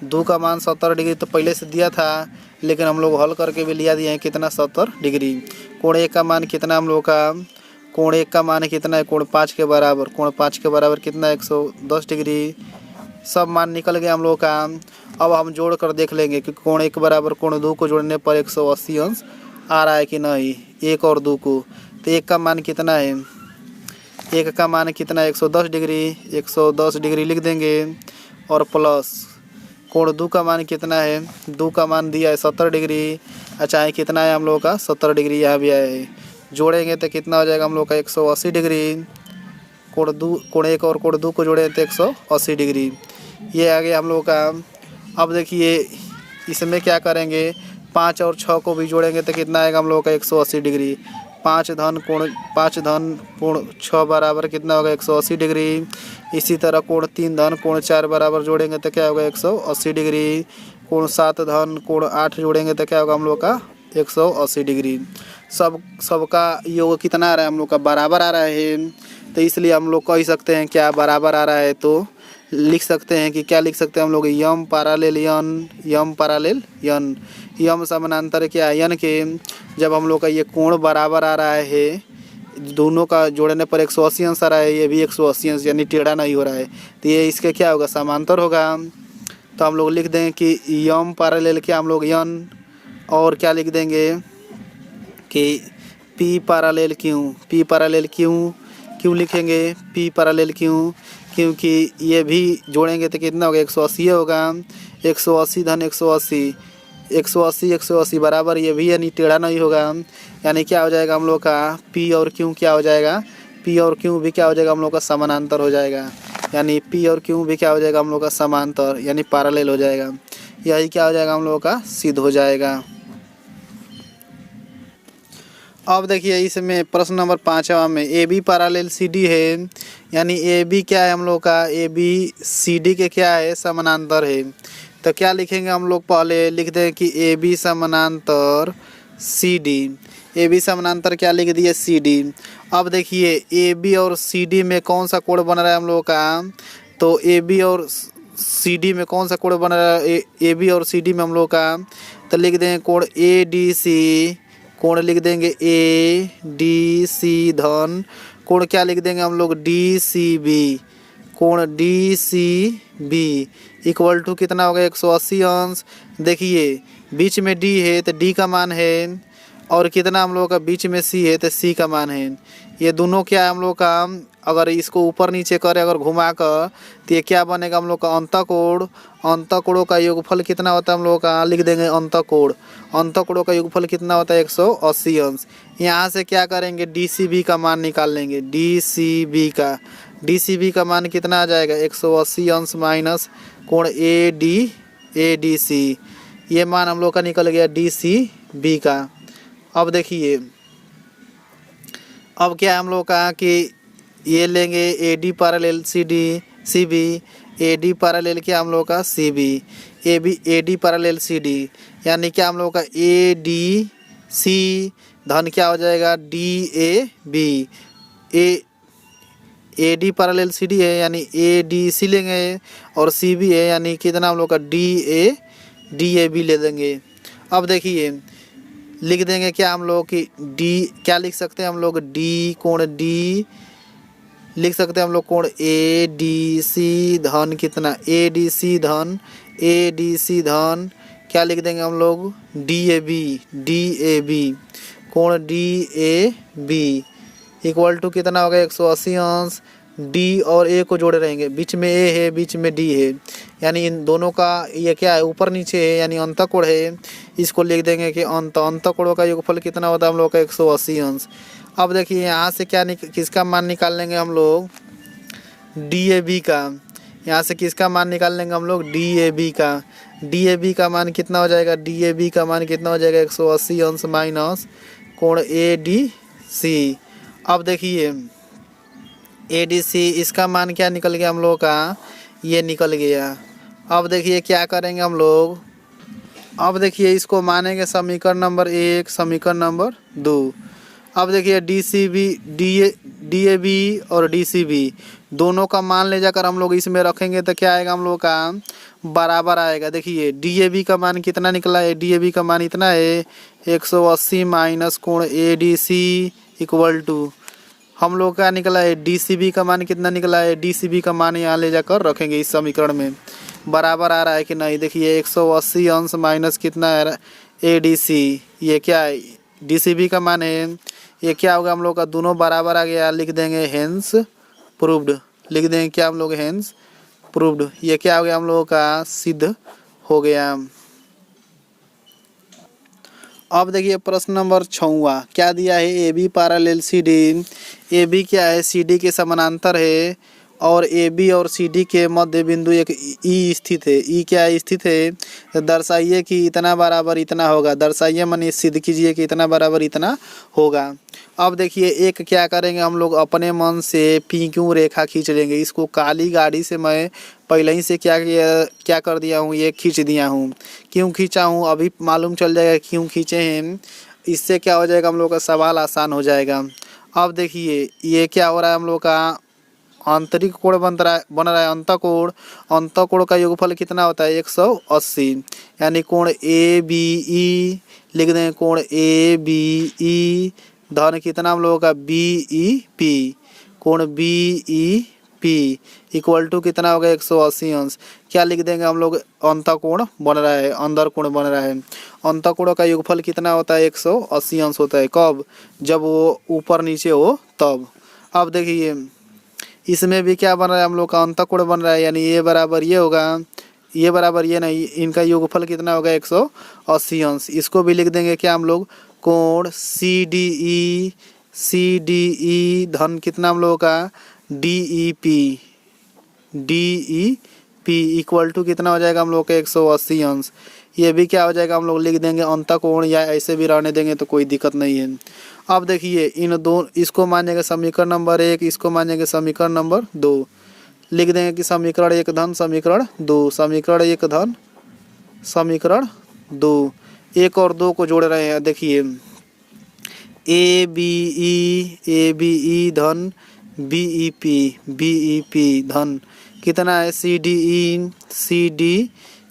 2 का मान 70 डिग्री तो पहले से दिया था, लेकिन हम लोग हल करके भी लिया दिए हैं कितना 70 डिग्री। कोण 1 का मान कितना हम लोग का, कोण 1 का मान कितना है कोण 5 के बराबर। कोण 5 के बराबर कितना 110 डिग्री। सब मान निकल गया हम लोग का। अब हम जोड़ कर देख लेंगे कि कोण 1 बराबर कोण 2 को जोड़ने पर 180 अंश आ रहा है कि नहीं, 1 और 2 को। तो 1 का मान कितना है, 1 का मान कितना है 110 डिग्री। 110 डिग्री लिख देंगे और प्लस कोण 2 का मान कितना है, 2 का मान दिया है 70 डिग्री। अच्छा कितना है हम लोग का 70 डिग्री, यहाँ भी आया है। जोड़ेंगे तो कितना हो जाएगा हम लोग का 180 डिग्री। कोण 1 और कोण 2 को जोड़े तो 180 डिग्री। ये आ गया हम लोग का। अब देखिए इसमें क्या करेंगे, 5 और 6 को भी जोड़ेंगे तो कितना आएगा हम लोग का 180 डिग्री। 5 धन कोण 6 बराबर कितना होगा 180 डिग्री। इसी तरह कोण 3 धन कोण 4 बराबर जोड़ेंगे तो क्या होगा 180 डिग्री। कोण 7 धन कोण 8 जोड़ेंगे तो क्या होगा हम लोग का 180 डिग्री। सबका योग कितना आ रहा है हम लोग का, बराबर आ रहा है। तो इसलिए हम लोग कह सकते हैं क्या बराबर आ रहा है, तो लिख सकते हैं कि क्या लिख सकते हैं हम लोग, यम पैरेलल यन, यम पैरेलल यन। यम समानांतर क्या है यन के। जब हम लोग का ये कोण बराबर आ रहा है, दोनों का जोड़ने पर 180 अंश आ रहा है, ये भी 180 अंश यानी टेढ़ा नहीं हो रहा है, तो ये इसके क्या होगा समांतर होगा। तो हम लोग लिख देंगे कि यम पैरेलल क्या हम लोग यन, और क्या लिख देंगे कि पी पैरेलल क्यों। पी पैरेलल क्यों लिखेंगे, पी पैरेलल क्योंकि ये भी जोड़ेंगे तो कितना होगा 180 होगा। 180 धन 180, 180 बराबर ये भी यानी टेढ़ा नहीं होगा। यानी क्या हो जाएगा हम लोग का पी और क्यू क्या हो जाएगा, पी और क्यू भी क्या हो जाएगा हम लोग का समानांतर हो जाएगा। यानी पी और क्यू भी क्या हो जाएगा हम लोग का समांतर यानी पैरेलल हो जाएगा। यही क्या हो जाएगा हम लोग का सिद्ध हो जाएगा। अब देखिए इसमें प्रश्न नंबर 5वां में A B parallel C D है। यानी ए बी क्या है हम लोग का, ए बी सी डी के क्या है समानांतर है। तो क्या लिखेंगे हम लोग, पहले लिख दें कि ए बी समानांतर सी डी। ए बी समानांतर क्या लिख दिए सी डी। अब देखिए ए बी और सी डी में कौन सा कोण बन रहा है हम लोग का, तो ए बी और सी डी में कौन सा कोण बन रहा है, ए बी और सी डी में हम लोग का, तो लिख देंगे कोण ए डी सी। कोण लिख देंगे ए डी सी धन कोण क्या लिख देंगे हम लोग, डी सी बी। कोण D C B equal to कितना होगा, 180 अंश। देखिए बीच में डी है तो डी का मान है, और कितना हम लोग का बीच में सी है तो सी का मान है। ये दोनों क्या है हम लोग का, अगर इसको ऊपर नीचे करें अगर घुमा कर तो ये क्या बनेगा हम लोग का, अंतःकोण। अंतःकोणों का योगफल कितना होता है हम लोग का, लिख देंगे अंतःकोण। अंतःकोणों का योगफल कितना होता है, 180 अंश। यहाँ से क्या करेंगे, डी सी बी का मान निकाल लेंगे। डी सी बी का मान कितना आ जाएगा, 180 अंश माइनस कोण ए डी सी। ये मान हम लोग का निकल गया डी सी बी का। अब देखिए अब क्या हम लोग का कि ये लेंगे A D parallel C B. A D parallel क्या हम लोग का, C B. A D parallel C D, यानी क्या हम लोग का ए डी सी धन क्या हो जाएगा, D A B. A D parallel C D है यानी ए डी सी लेंगे, और सी बी है यानी कितना हम लोग का डी ए बी ले देंगे। अब देखिए लिख देंगे क्या हम लोग कि डी क्या लिख सकते हैं हम लोग, डी कोण डी लिख सकते हैं हम लोग, कोण ए डी सी धन कितना, ए डी सी धन क्या लिख देंगे हम लोग, डी ए बी। कोण D A B equal to कितना होगा, 180 अंश। डी और ए को जोड़े रहेंगे, बीच में ए है बीच में डी है, यानी इन दोनों का ये क्या है, ऊपर नीचे है यानी अंतःकोण है। इसको लिख देंगे कि अंतःकोणों का योगफल कितना होता है हम लोग का, 180 अंश। अब देखिए यहाँ से क्या किसका मान निकाल लेंगे हम लोग, डी ए बी का। यहाँ से किसका मान निकाल लेंगे हम लोग, डी ए बी का। डी ए बी का मान कितना हो जाएगा, डी ए बी का मान कितना हो जाएगा, 180 अंश माइनस कोण ए डी सी। अब देखिए ए डी सी इसका मान क्या निकल गया हम लोग का, ये निकल गया। अब देखिए क्या करेंगे हम लोग, अब देखिए इसको मानेंगे समीकरण नंबर 1 समीकरण नंबर 2। अब देखिए डी ए बी और डी सी बी दोनों का मान ले जाकर हम लोग इसमें रखेंगे तो क्या आएगा हम लोग का, बराबर आएगा। देखिए डी ए बी का मान कितना निकला है, डी ए बी का मान इतना है 180 माइनस कोण A D C equal to हम लोग का निकला है डी सी बी का मान कितना निकला है, डी सी बी का मान यहाँ ले जाकर रखेंगे इस समीकरण में, बराबर आ रहा है कि नहीं। देखिए 180 अंश माइनस कितना है ए डी सी, ये क्या है डी सी बी का मान है, ये क्या होगा हम लोग का, दोनों बराबर आ गया। लिख देंगे हेंस प्रूव्ड, लिख देंगे क्या हम लोग, हेंस प्रूव्ड। ये क्या हो गया हम लोगों का, सिद्ध हो गया। अब देखिए प्रश्न नंबर 6वां क्या दिया है, A B parallel C D. A B क्या है, सी डी के समानांतर है, और ए बी और सी डी के मध्य बिंदु एक ई स्थित है। ई क्या है, स्थित है। तो दर्शाइए कि इतना बराबर इतना होगा, दर्शाइए माने सिद्ध कीजिए कि इतना बराबर इतना होगा। अब देखिए एक क्या करेंगे हम लोग, अपने मन से पी क्यू रेखा खींच लेंगे। इसको काली गाड़ी से मैं पहले ही से क्या कर दिया हूँ, ये खींच दिया हूँ। क्यों खींचा हूँ अभी मालूम चल जाएगा क्यों खींचे हैं। इससे क्या हो जाएगा हम लोग का सवाल आसान हो जाएगा। अब देखिए ये क्या हो रहा है हम लोग का, आंतरिक कोण बन रहा है अंतःकोण। अंतःकोण का योगफल कितना होता है, 180, यानी कोण ए बी ई लिख दें, कोण ए बी ई धन कितना हम लोगों का, बी ई पी। कोण B E P equal to कितना होगा, 180 अंश। क्या लिख देंगे हम लोग, अंतःकोण बन रहा है, अंदर कोण बन रहा है। अंतःकोण का योगफल कितना होता है, 180 अंश होता है। कब, जब वो ऊपर नीचे हो तब। अब देखिए इसमें भी क्या बन रहा है हम लोग का, अंतःकोण बन रहा है, यानी ये बराबर ये होगा, ये बराबर ये नहीं, इनका योगफल कितना होगा, 180 अंश। इसको भी लिख देंगे क्या हम लोग, कोण सी डी ई धन कितना हम लोगों का, D E P equal to कितना हो जाएगा हम लोग का, 180 अंश। ये भी क्या हो जाएगा हम लोग लिख देंगे अंतःकोण, या ऐसे भी रहने देंगे तो कोई दिक्कत नहीं है। अब देखिए इन दो, इसको मानेंगे समीकरण नंबर 1, इसको मानेंगे समीकरण नंबर 2। लिख देंगे कि समीकरण 1 धन समीकरण 2, समीकरण 1 धन समीकरण 2। 1 और 2 को जोड़ रहे हैं। देखिए ए बी ई धन बी ई पी धन कितना है, सी डी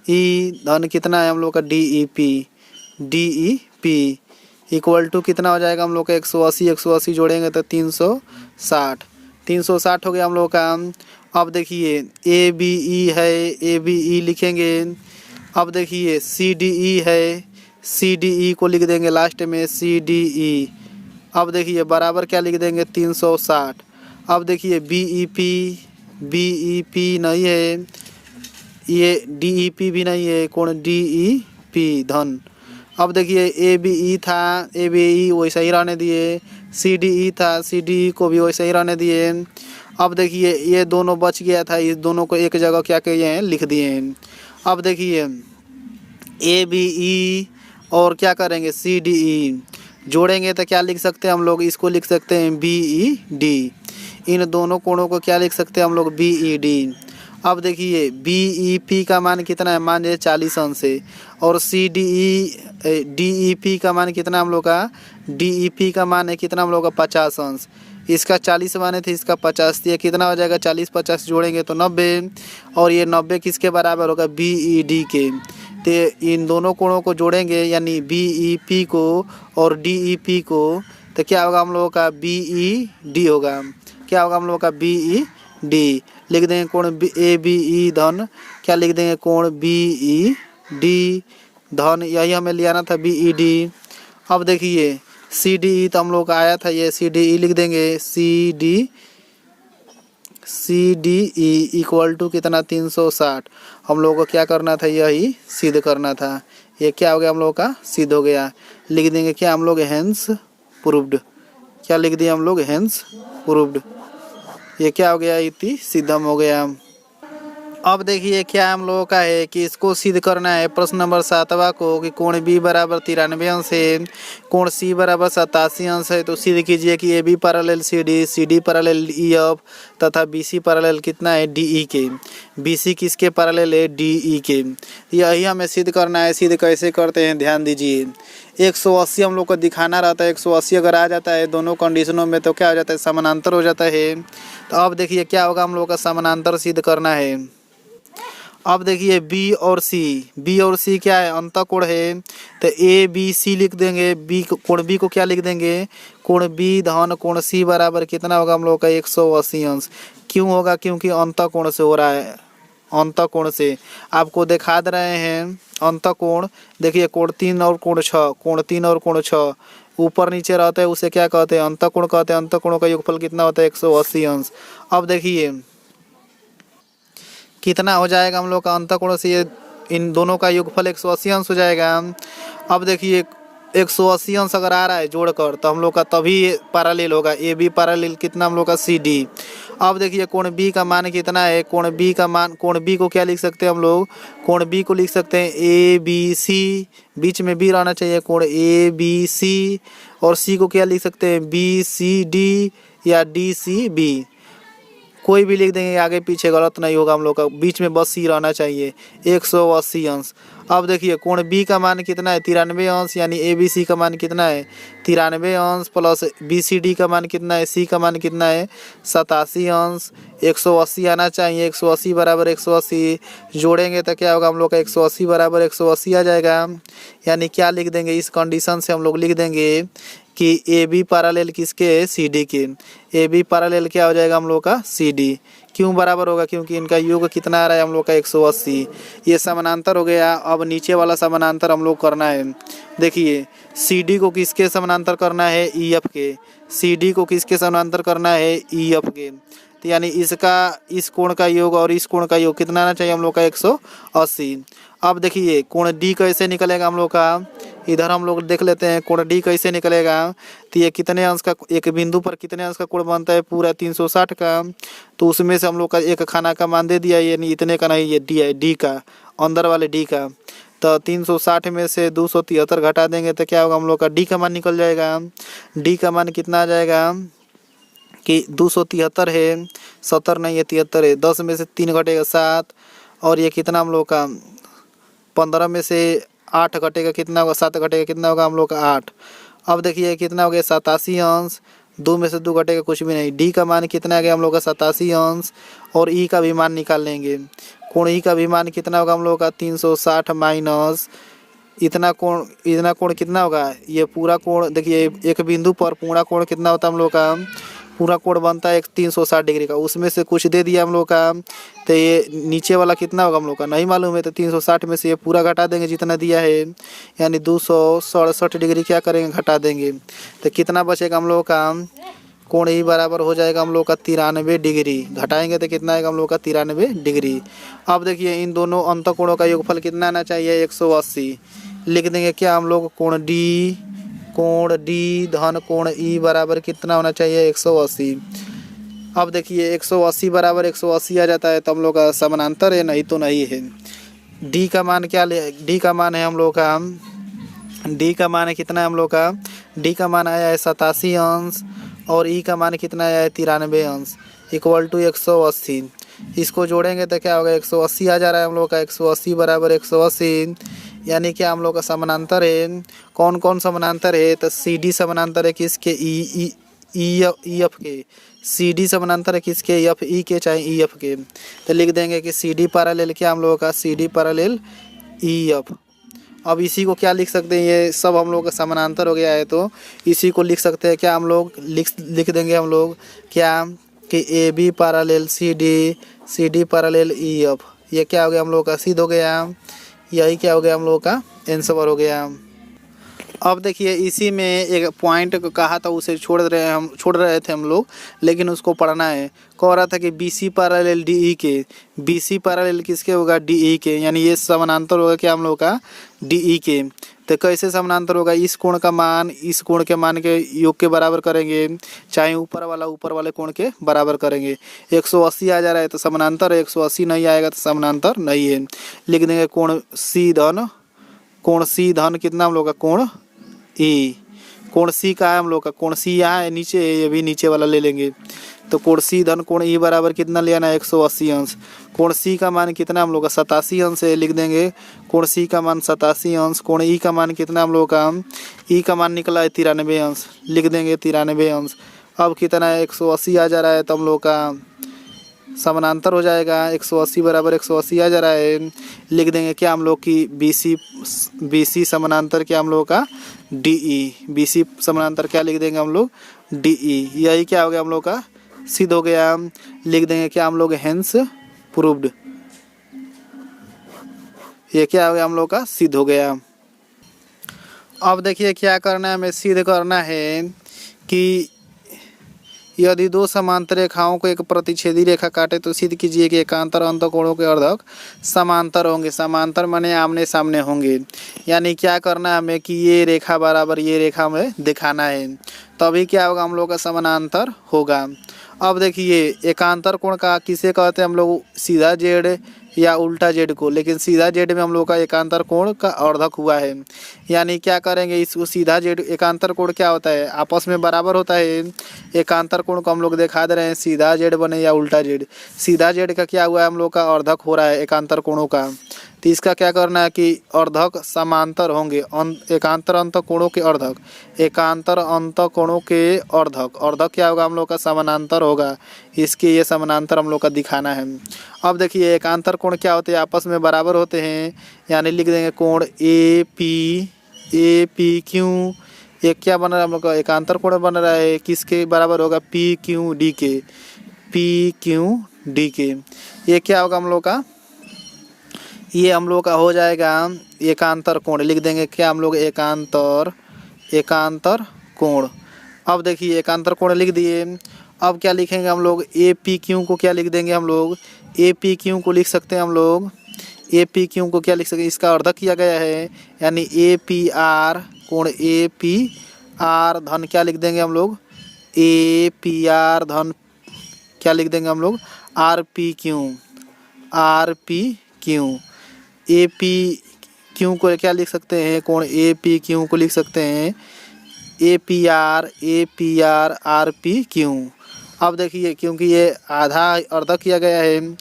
ई धन कितना है हम लोग का, D E P equal to कितना हो जाएगा हम लोग का 180, 180 जोड़ेंगे तो 360, 360 हो गया हम लोग का। अब देखिए ए बी ई है, ए बी ई लिखेंगे। अब देखिए सी डी ई है, सी डी ई को लिख देंगे लास्ट में सी डी ई। अब देखिए बराबर क्या लिख देंगे 360। अब देखिए B E P, B E P नहीं है, ये डी ई पी भी नहीं है, कौन डी ई पी धन। अब देखिए ए बी ई था, ए बी ई वैसा ही रहने दिए, सी डी ई था, सी डी ई को भी वैसा ही रहने दिए। अब देखिए ये दोनों बच गया था, इस दोनों को एक जगह क्या किए हैं लिख दिए हैं। अब देखिए ए बी ई और क्या करेंगे सी डी ई जोड़ेंगे तो क्या लिख सकते हैं हम लोग, इसको लिख सकते हैं बी ई डी। इन दोनों कोणों को क्या लिख सकते हैं हम लोग, बी ई डी। अब देखिए बी ई पी का मान कितना है, मान लीजिए 40 अंश है, और C D E D E P का मान कितना हम लोग का, डी ई पी का मान है कितना हम लोग का 50 अंश। इसका 40 माने थे, इसका 50 दिया, कितना हो जाएगा 40 50 जोड़ेंगे तो 90, और ये 90 किसके बराबर होगा, बी ई डी के। तो इन दोनों कोणों को जोड़ेंगे यानी बी ई पी को और डी ई पी को, तो क्या होगा हम लोगों का बी ई डी होगा। क्या होगा हम लोगों का बी ई डी। लिख देंगे कोण ए बी ई धन क्या लिख देंगे, कोण बी ई डी धन, यही हमें ले आना था बी ई डी। अब देखिए सी डी ई तो हम लोग का आया था, ये सी डी ई लिख देंगे, C D E equal to कितना 360। हम लोग को क्या करना था, यही सिद्ध करना था। ये क्या हो गया हम लोग का, सिद्ध हो गया। लिख देंगे क्या हम लोग, हेंस प्रूव्ड। क्या लिख दिए हम लोग, हेंस प्रूव्ड। ये क्या हो गया, इति सिद्धम हो गया। अब देखिए क्या हम लोगों का है कि इसको सिद्ध करना है प्रश्न नंबर 7वां को कि कोण बी बराबर 93 अंश है, कोण सी बराबर 87 अंश है। तो सिद्ध कीजिए कि A B parallel C D parallel E F तथा बी सी पैरेलल कितना है, डी ई के। बी सी किसके पैरेलल है, डी ई के। यही हमें सिद्ध करना है। सिद्ध कैसे करते हैं ध्यान दीजिए। 180 हम लोग को दिखाना रहता है, 180 अगर आ जाता है दोनों कंडीशनों में तो क्या हो जाता है, समानांतर हो जाता है। तो अब देखिए क्या होगा, हम लोग का समानांतर सिद्ध करना है। अब देखिए बी और सी क्या है, अंतःकोण है। तो ए बी सी लिख देंगे, बी कोण बी को क्या लिख देंगे, कोण बी धन कोण सी बराबर कितना होगा हम लोग का 180 अंश। क्यों होगा, क्योंकि अंतःकोण से हो रहा है, अंतःकोण से आपको दिखा दे रहे हैं। अंतःकोण देखिए कोण 3 और कोण 6, कोण 3 और कोण 6 ऊपर नीचे रहता है, उसे क्या कहते हैं, अंतःकोण कहते हैं। अंतःकोणों का योगफल कितना होता है, 180 अंश। अब देखिए कितना हो जाएगा हम लोग का अंतःकोण से, ये इन दोनों का योगफल 180 अंश हो जाएगा। अब देखिए 180 अंश अगर आ रहा है जोड़कर तो हम लोग का तभी पैरेलल होगा, ए बी पैरेलल कितना हम लोग का सी डी। अब देखिए कोण बी का मान कितना है, कोण बी का मान, कोण बी को क्या लिख सकते हैं हम लोग, कोण बी को लिख सकते हैं ए बी सी, बीच में बी रहना चाहिए, कोण ए बी सी। और सी को क्या लिख सकते हैं, बी सी डी या डी सी बी, कोई भी लिख देंगे, आगे पीछे गलत नहीं होगा हम लोग का, बीच में बस सी रहना चाहिए 180 अंश। अब देखिए कोण बी का मान कितना है, 93 अंश, यानी ए बी सी का मान कितना है 93 अंश, प्लस बी सी डी का मान कितना है, सी का मान कितना है 87 अंश। 180 आना चाहिए, 180 बराबर 180 जोड़ेंगे तो क्या होगा हम लोग का 180 बराबर 180 आ जाएगा। यानी क्या लिख देंगे, इस कंडीशन से हम लोग लिख देंगे कि ए बी पैरेलल किसके है, सी डी के। ए बी पैरेलल क्या हो जाएगा हम लोग का, सी डी। क्यों बराबर होगा, क्योंकि इनका योग कितना आ रहा है हम लोग का 180। ये समानांतर हो गया। अब नीचे वाला समानांतर हम लोग करना है। देखिए सी डी को किसके समानांतर करना है, ई एफ के। सी डी को किसके समानांतर करना है, ई एफ के। तो यानी इसका इस कोण का योग और इस कोण का योग कितना आना चाहिए हम लोग का 180। अब देखिए कोण डी कैसे निकलेगा हम लोग का, इधर हम लोग देख लेते हैं कोण डी कैसे निकलेगा। तो ये कितने अंश का, एक बिंदु पर कितने अंश का कोण बनता है, पूरा 360 का। तो उसमें से हम लोग का एक खाना का मान दे दिया, यानी इतने का नहीं, ये डी है, डी का अंदर वाले डी का। तो 360 में से 273 घटा देंगे तो क्या होगा हम लोग का, डी का मान निकल जाएगा। डी का मान कितना आ जाएगा कि 273 है, 70 नहीं है 73 है, 10 में से 3 घटेगा 7, और ये कितना हम लोग का 15 में से 8 घटेगा कितना होगा, 7 घटेगा कितना होगा हम लोग का 8। अब देखिए कितना हो गया 87 अंश, 2 में से 2 घटेगा कुछ भी नहीं। डी का मान कितना आ गया हम लोग का 87 अंश, और ई का भी मान निकाल लेंगे। कोण ई का भी मान कितना होगा हम लोग का 360 माइनस इतना कोण कितना होगा, ये पूरा कोण देखिए एक बिंदु पर पूरा कोण कितना होता है हम लोग का, पूरा कोण बनता है 360 डिग्री का, उसमें से कुछ दे दिया हम लोग का, तो ये नीचे वाला कितना होगा हम लोग का नहीं मालूम है, तो 360 में से ये पूरा घटा देंगे जितना दिया है, यानी 267 डिग्री क्या करेंगे घटा देंगे, तो कितना बचेगा हम लोग का, कोण ही बराबर हो जाएगा हम लोग का 93 डिग्री, घटाएंगे तो कितना आएगा हम लोग का 93 डिग्री। अब देखिए इन दोनों अंतःकोणों का योगफल कितना आना चाहिए 180, लिख देंगे क्या हम लोग कोण डी धन कोण ई बराबर कितना होना चाहिए 180। अब देखिए 180 बराबर 180 आ जाता है तो हम लोग का समानांतर है, नहीं तो नहीं है। डी का मान डी का मान है हम लोग का, डी का मान है कितना है हम लोग का, डी का मान आया है 87 अंश और ई का मान कितना आया है 93 अंश इक्वल टू 180। इसको जोड़ेंगे तो क्या होगा 180 आ जा रहा है हम लोग का, 180 बराबर 180, यानी क्या हम लोग का समानांतर है, कौन कौन समानांतर है, तो सी डी समानांतर है किसके ई एफ के, सी डी समानांतर है किसके एफ ई के चाहे ई एफ के, तो लिख देंगे कि सी डी पैरेलल क्या हम लोगों का, C D parallel E F. अब इसी को क्या लिख सकते हैं, ये सब हम लोग का समानांतर हो गया है तो इसी को लिख सकते हैं क्या हम लोग, लिख देंगे हम लोग क्या कि A B parallel C D parallel E F, ये क्या हो गया हम लोग का सिद्ध हो गया, यही क्या हो गया हम लोग का आंसर हो गया। अब देखिए इसी में एक पॉइंट कहा था उसे छोड़ रहे थे हम लोग, लेकिन उसको पढ़ना है। कह रहा था कि B C parallel D E के, बी सी पैरेलल किसके होगा डी ई के, यानी ये समानांतर होगा क्या हम लोग का डी ई के। तो कैसे समानांतर होगा, इस कोण का मान इस कोण के मान के योग के बराबर करेंगे, चाहे ऊपर वाले कोण के बराबर करेंगे। 180 आ जा रहा है तो समानांतर है, 180 नहीं आएगा तो समानांतर नहीं है। लिख देंगे कोण सी धन कितना हम लोग का कोण ई, कोण सी का है हम लोग का, कोण सी यहाँ है नीचे है, ये भी नीचे वाला ले लेंगे, तो कोण सी धन कोण ई बराबर कितना ले आना है 180 अंश। कोण सी का मान कितना हम लोग का 87 अंश है, लिख देंगे कोण सी का मान 87 अंश। कोण ई का मान कितना हम लोग का, ई का मान निकला है 93 अंश, लिख देंगे 93 अंश। अब कितना है 180 आ जा रहा है तो हम लोग का समानांतर हो जाएगा, 180 बराबर 180 आ जा रहा है। लिख देंगे क्या हम लोग की बी सी समानांतर क्या हम लोग का डी ई, बी सी समानांतर क्या लिख देंगे हम लोग डी ई, यही क्या हो गया हम लोग का सिद्ध हो गया। लिख देंगे क्या हम लोग हेंस प्रूव्ड, ये क्या हो गया हम लोग का सिद्ध हो गया। अब देखिए क्या करना है, हमें सिद्ध करना है कि यदि दो समांतर रेखाओं को एक प्रतिच्छेदी रेखा काटे तो सिद्ध कीजिए कि एकांतर अंतःकोणों के अर्धक समांतर होंगे। समांतर माने आमने सामने होंगे, यानी क्या करना है हमें कि ये रेखा बराबर ये रेखा में दिखाना है, तभी क्या होगा हम लोग का समानांतर होगा। अब देखिए एकांतर कोण का किसे कहते हैं हम लोग, सीधा जेड या उल्टा जेड को, लेकिन सीधा जेड में हम लोग का एकांतर कोण का अर्धक हुआ है, यानी क्या करेंगे इसको सीधा जेड एकांतर कोण क्या होता है आपस में बराबर होता है। एकांतर कोण को हम लोग दिखा दे रहे हैं, सीधा जेड बने या उल्टा जेड, सीधा जेड का क्या हुआ है हम लोग का अर्धक हो रहा है एकांतर कोणों का, तो इसका क्या करना है कि अर्धक समांतर होंगे, एकांतर अंतःकोणों के अर्धक, एकांतर अंतःकोणों के अर्धक, अर्धक क्या होगा हम लोग का समानांतर होगा, इसके ये समानांतर हम लोग का दिखाना है। अब देखिए एकांतर कोण क्या होते हैं आपस में बराबर होते हैं, यानी लिख देंगे कोण ए पी क्यू, एक क्या बन रहा है हम लोग का एकांतर कोण बन रहा है किसके बराबर होगा पी क्यू डी के, ये क्या होगा हम लोग का, ये हम लोग का हो जाएगा एकांतर कोण, लिख देंगे क्या हम लोग एकांतर कोण। अब देखिए एकांतर कोण लिख दिए, अब क्या लिखेंगे हम लोग ए पी क्यू को क्या लिख देंगे हम लोग, ए पी क्यू को लिख सकते हैं हम लोग, ए पी क्यू को क्या लिख सकते हैं, इसका अर्धक किया गया है, यानी ए पी आर कोण ए पी आर धन क्या लिख देंगे हम लोग ए पी आर धन क्या लिख देंगे हम लोग are P Q. A P Q को क्या लिख सकते हैं, कोण ए पी क्यू को लिख सकते हैं A P are are P Q. अब देखिए क्योंकि ये आधा अर्धक किया गया है,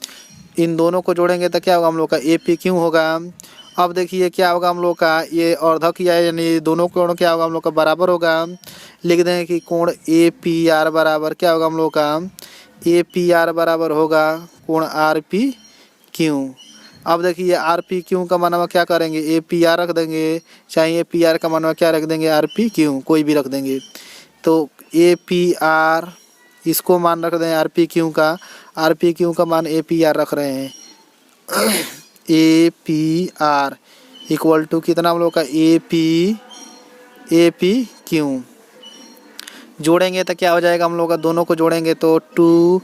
इन दोनों को जोड़ेंगे तो क्या होगा हम लोग का ए पी क्यू होगा। अब देखिए क्या होगा हम लोग का ये अर्धक किया है, यानी दोनों कोण क्या होगा हम लोग का बराबर होगा, लिख देंगे कि कोण ए पी आर बराबर क्या होगा हम लोग का ए पी आर बराबर होगा कोण आर पी क्यू। अब देखिए आर पी क्यू का मानवा क्या करेंगे, ए पी आर रख देंगे, चाहे ए पी आर का मानवा क्या रख देंगे, आर पी क्यू, कोई भी रख देंगे। तो ए पी आर इसको मान रख दें आर पी क्यू का, आर पी क्यू का मान ए पी आर रख रहे हैं। A P R equal to कितना हम लोग का, ए पी क्यू। जोड़ेंगे तो क्या हो जाएगा हम लोग का, दोनों को जोड़ेंगे तो 2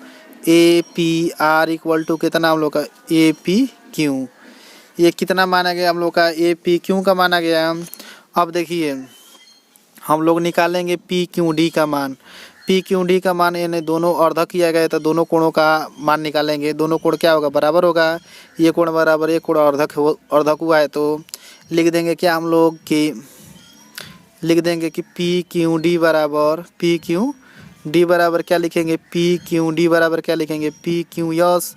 A P R equal to कितना हम लोग का, ए पी क्यू। ये कितना माना गया हम लोग का, ए पी क्यू का माना गया। अब देखिए हम लोग निकालेंगे पी क्यू डी का मान। पी क्यू डी का मान यानी दोनों अर्धक किया गया तो दोनों कोणों का मान निकालेंगे। दोनों कोण क्या होगा, बराबर होगा। ये कोण बराबर ये कोण अर्धक हुआ है तो लिख देंगे क्या हम लोग कि लिख देंगे कि पी क्यू डी बराबर क्या लिखेंगे, पी क्यू डी बराबर क्या लिखेंगे, पी क्यू यस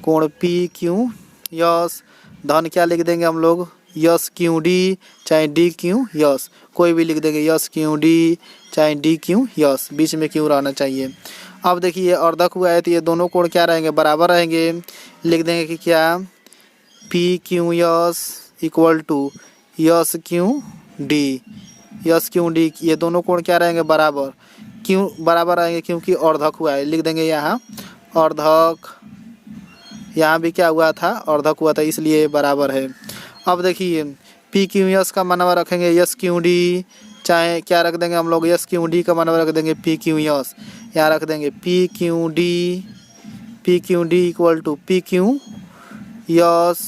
कोण पी क्यू यस धन क्या लिख देंगे हम लोग, यस क्यू डी चाहे डी क्यू यस, कोई भी लिख देंगे, यस क्यू डी चाहे डी क्यू यस, बीच में क्यों रहना चाहिए। अब देखिए ये अर्धक हुआ है तो ये दोनों कोण क्या रहेंगे, बराबर रहेंगे। लिख देंगे कि क्या, P Q S equal to S Q D, S Q D, ये दोनों कोण क्या रहेंगे, बराबर। क्यों बराबर रहेंगे, क्योंकि अर्धक हुआ है। लिख देंगे यहाँ अर्धक, यहाँ भी क्या हुआ था, अर्धक हुआ था, इसलिए बराबर है। अब देखिए पी क्यू एस का मानवा रखेंगे यस क्यू डी, चाहे क्या रख देंगे हम लोग, यस क्यू डी का मानवा रख देंगे पी क्यू एस, यहाँ रख देंगे P Q D equal to P Q S,